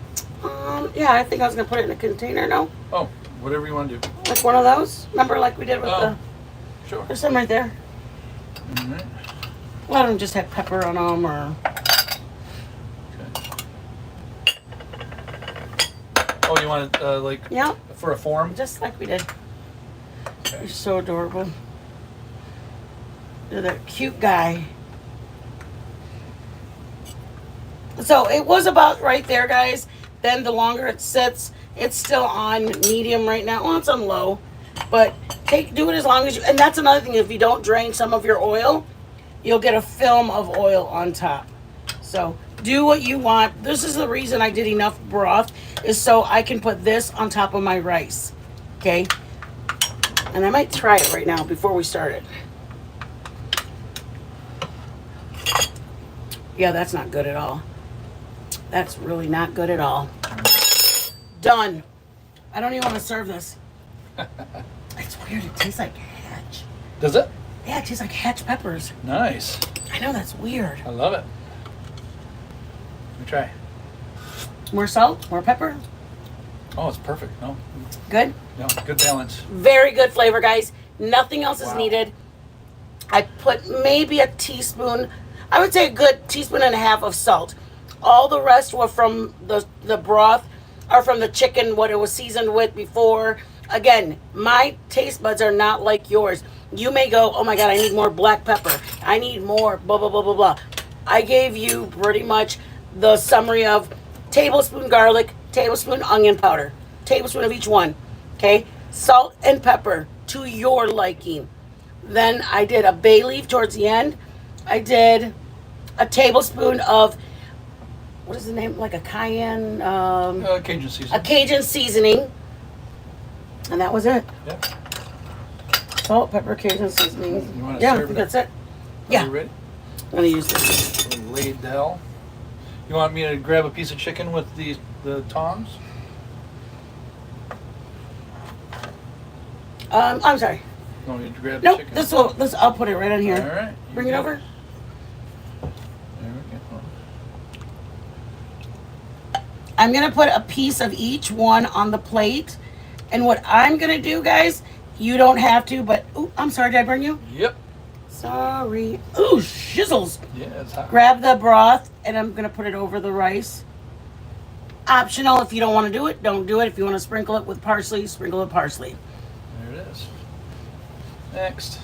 yeah, I think I was gonna put it in a container. No, Oh, whatever you want to do. like one of those. Remember, like we did with Oh, sure. there's some right there. All right. A lot of them just have pepper on them, or Okay. Oh, you want it like yeah, for a form? just like we did. Okay. You're so adorable. You're that cute guy. So it was about right there, guys. Then the longer it sits, it's still on medium right now. Well, it's on low, but do it as long as you. And that's another thing. If you don't drain some of your oil, you'll get a film of oil on top. So do what you want. This is the reason I did enough broth, is so I can put this on top of my rice. Okay. And I might try it right now before we start it. Yeah, that's not good at all. That's really not good at all. Done. I don't even want to serve this. It's weird. It tastes like hatch. Does it? Yeah, it tastes like hatch peppers. Nice. I know, that's weird. I love it. Let me try. More salt, more pepper. Oh, it's perfect. No, Good. no, good balance. Very good flavor, guys. Nothing else is Wow. needed. I put maybe a teaspoon, I would say a good teaspoon and a half of salt. All the rest were from the broth, or from the chicken, what it was seasoned with before. Again, my taste buds are not like yours. You may go, oh my God, I need more black pepper. I need more blah, blah, blah, blah, blah. I gave you pretty much the summary of tablespoon garlic, tablespoon onion powder, tablespoon of each one, okay? Salt and pepper to your liking. Then I did a bay leaf towards the end. I did a tablespoon of, what is the name? Like a cayenne, Cajun season. a Cajun seasoning. And that was it. Yep. Salt, pepper, Cajun seasoning. You wanna Yeah, I serve think it? that's it. Are Yeah, you ready? I'm gonna use this. Ladle. You want me to grab a piece of chicken with the tongs? I'm sorry. You want me to grab Nope, the chicken? this I'll put it right on here. All right. you Bring it go. over. There we go. I'm gonna put a piece of each one on the plate. And what I'm gonna do, guys, you don't have to, but ooh, I'm sorry, did I burn you? Yep. Sorry. Ooh, shizzles. Yeah, it's hot. Grab the broth and I'm gonna put it over the rice. Optional, if you don't want to do it, don't do it. If you want to sprinkle it with parsley, sprinkle it with parsley. There it is. Next.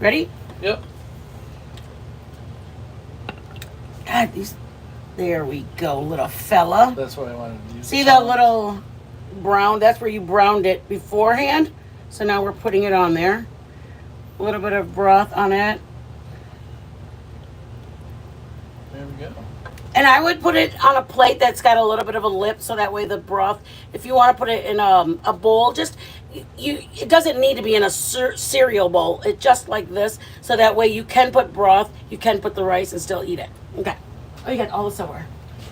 Ready? Yep. God, these. There we go, little fella. That's what I wanted to use. See that little brown? That's where you browned it beforehand. So now we're putting it on there. A little bit of broth on it. There we go. And I would put it on a plate that's got a little bit of a lip, so that way the broth, if you want to put it in a bowl, just it doesn't need to be in a cereal bowl. It just like this, so that way you can put broth, you can put the rice and still eat it. Okay. Oh, you got all the silverware.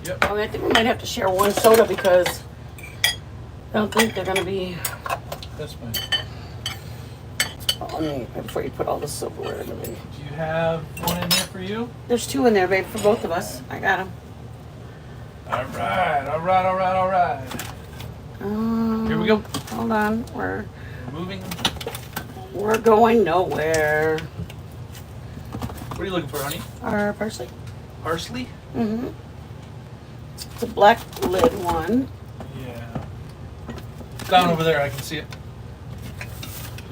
Yep. Oh, I think we might have to share one soda because I don't think they're gonna be. That's fine. Oh, let me, before you put all the silverware in. Do you have one in here for you? There's two in there, babe, for both of us. I got them. All right. All right. All right. All right. Here we go. Hold on, we're Moving. going nowhere. What are you looking for, honey? Our parsley. Parsley? Mm-hmm. It's a black lid one. Yeah. Down over there. I can see it.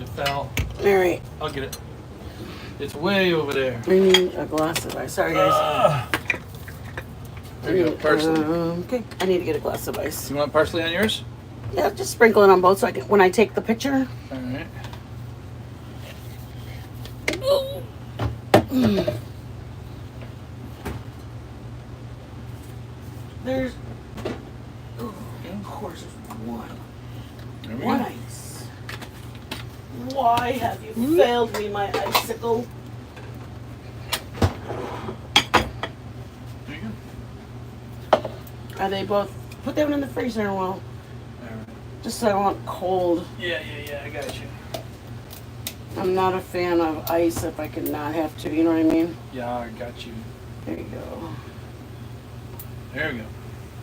It fell. All right. I'll get it. It's way over there. I need a glass of ice. Sorry, guys. Ah. There you go. Parsley. Okay. I need to get a glass of ice. You want parsley on yours? Yeah, just sprinkle it on both so I can, when I take the picture. All right. There's. Oh, of course, there's one. There we One go. ice. Why have you failed me, my icicle? There you go. Are they both? Put them in the freezer a while, All right. just so I want cold. Yeah. I got you. I'm not a fan of ice if I could not have to, you know what I mean? Yeah, I got you. There you go. There we go.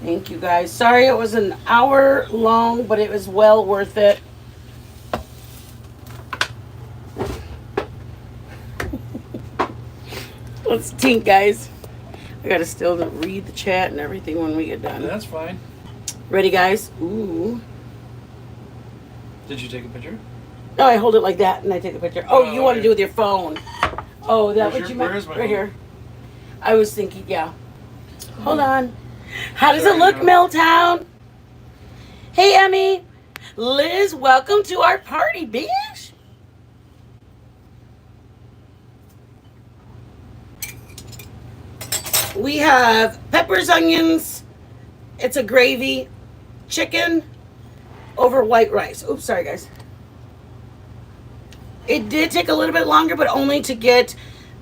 Thank you guys. Sorry it was an hour long, but it was well worth it. Let's tink, guys. I gotta still read the chat and everything when we get done. That's fine. Ready, guys? Ooh. Did you take a picture? No, I hold it like that and I take a picture. Oh, you want to okay. do with your phone? Oh, that Where's what you where meant? is my Right phone? here. I was thinking, yeah. Hold on. How does it Sorry, look, no. Milltown? Hey, Emmy. Liz, welcome to our party, bitch. We have peppers, onions. It's a gravy, chicken over white rice. Oops, sorry, guys. It did take a little bit longer, but only to get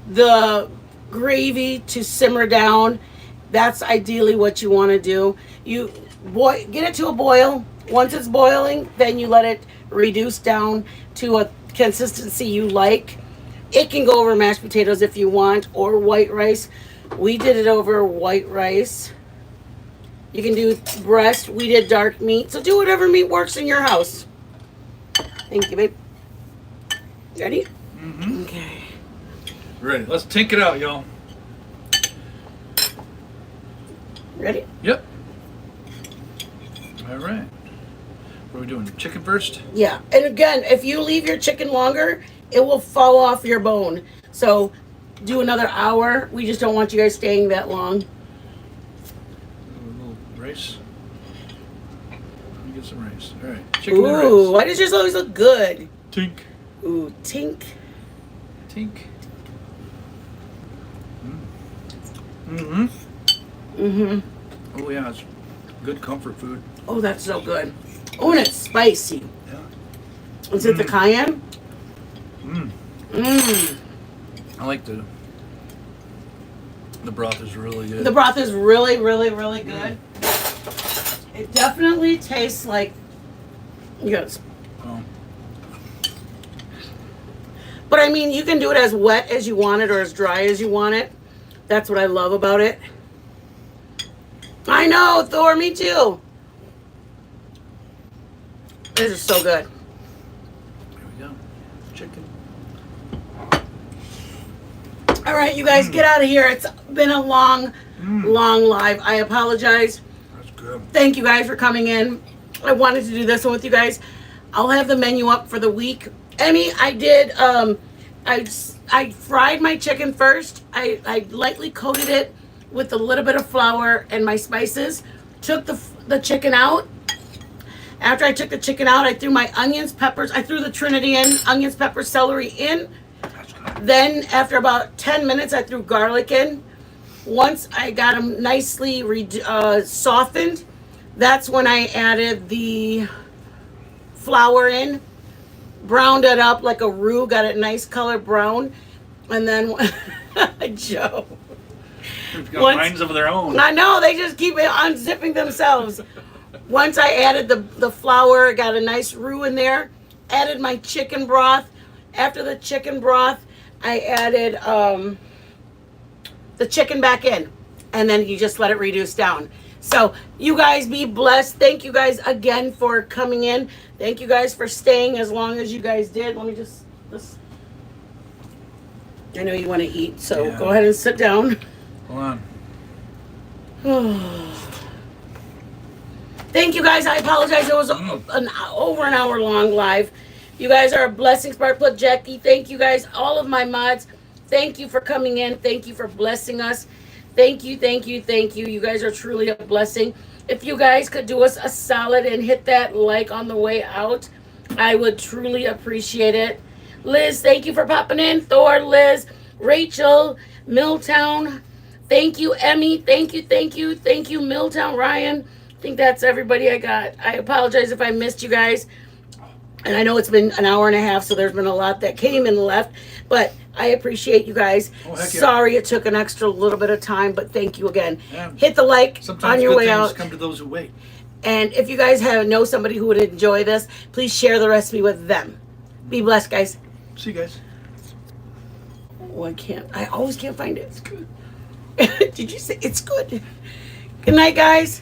the gravy to simmer down. That's ideally what you want to do. You get it to a boil. Once it's boiling, then you let it reduce down to a consistency you like. It can go over mashed potatoes if you want, or white rice. We did it over white rice. You can do breast. We did dark meat. So do whatever meat works in your house. Thank you, babe. Ready? Mm-hmm. Okay. Ready. Let's tink it out, y'all. Ready? Yep. All right. What are we doing? Chicken first? Yeah. And again, if you leave your chicken longer, it will fall off your bone. So do another hour. We just don't want you guys staying that long. A little rice. Let me get some rice. All right. Chicken and Ooh, rice. why does yours always look good? Tink. Ooh, tink. Tink. Mm-hmm. Mm-hmm. Oh, yeah. It's good comfort food. Oh, that's so good. Oh, and it's spicy. Yeah. Is it the cayenne? Mm. Mmm. I like the broth is really good. The broth is really, really, really good. It definitely tastes like, yes. Oh. But I mean, you can do it as wet as you want it or as dry as you want it. That's what I love about it. I know, Thor, me too. This is so good. Here we go. Chicken. All right, you guys, get out of here. It's been a long, long live. I apologize. That's good. Thank you guys for coming in. I wanted to do this one with you guys. I'll have the menu up for the week. Emmy, I did, I fried my chicken first. I lightly coated it with a little bit of flour and my spices. Took the chicken out. After I took the chicken out, I threw my onions, peppers. I threw the Trinity in, onions, peppers, celery in. That's good. Then after about 10 minutes, I threw garlic in. Once I got them nicely softened, that's when I added the flour in, browned it up like a roux, got it nice color brown, and then Joe. They've got Once- minds of their own. I know, they just keep unzipping themselves. Once I added the flour, got a nice roux in there, added my chicken broth. After the chicken broth, I added the chicken back in, and then you just let it reduce down. So you guys be blessed. Thank you guys again for coming in. Thank you guys for staying as long as you guys did. Let me just I know you want to eat, so Yeah. go ahead and sit down. Hold on. Thank you guys. I apologize. It was over an hour long live. You guys are a blessing. Sparkplug Jackie. Thank you guys. All of my mods. Thank you for coming in. Thank you for blessing us. Thank you, thank you, thank you. You guys are truly a blessing. If you guys could do us a solid and hit that like on the way out, I would truly appreciate it. Liz, thank you for popping in. Thor, Liz, Rachel, Milltown. Thank you, Emmy. Thank you, thank you, thank you, Milltown, Ryan. I think that's everybody I got. I apologize if I missed you guys. And I know it's been an hour and a half, so there's been a lot that came and left. But I appreciate you guys. Oh, heck yeah. Sorry it took an extra little bit of time, but thank you again. Yeah. Hit the like Sometimes on your good way things out. come to those who wait. And if you guys know somebody who would enjoy this, please share the recipe with them. Be blessed, guys. See you guys. Oh, I always can't find it. It's good. Did you say it's good? Good night, guys.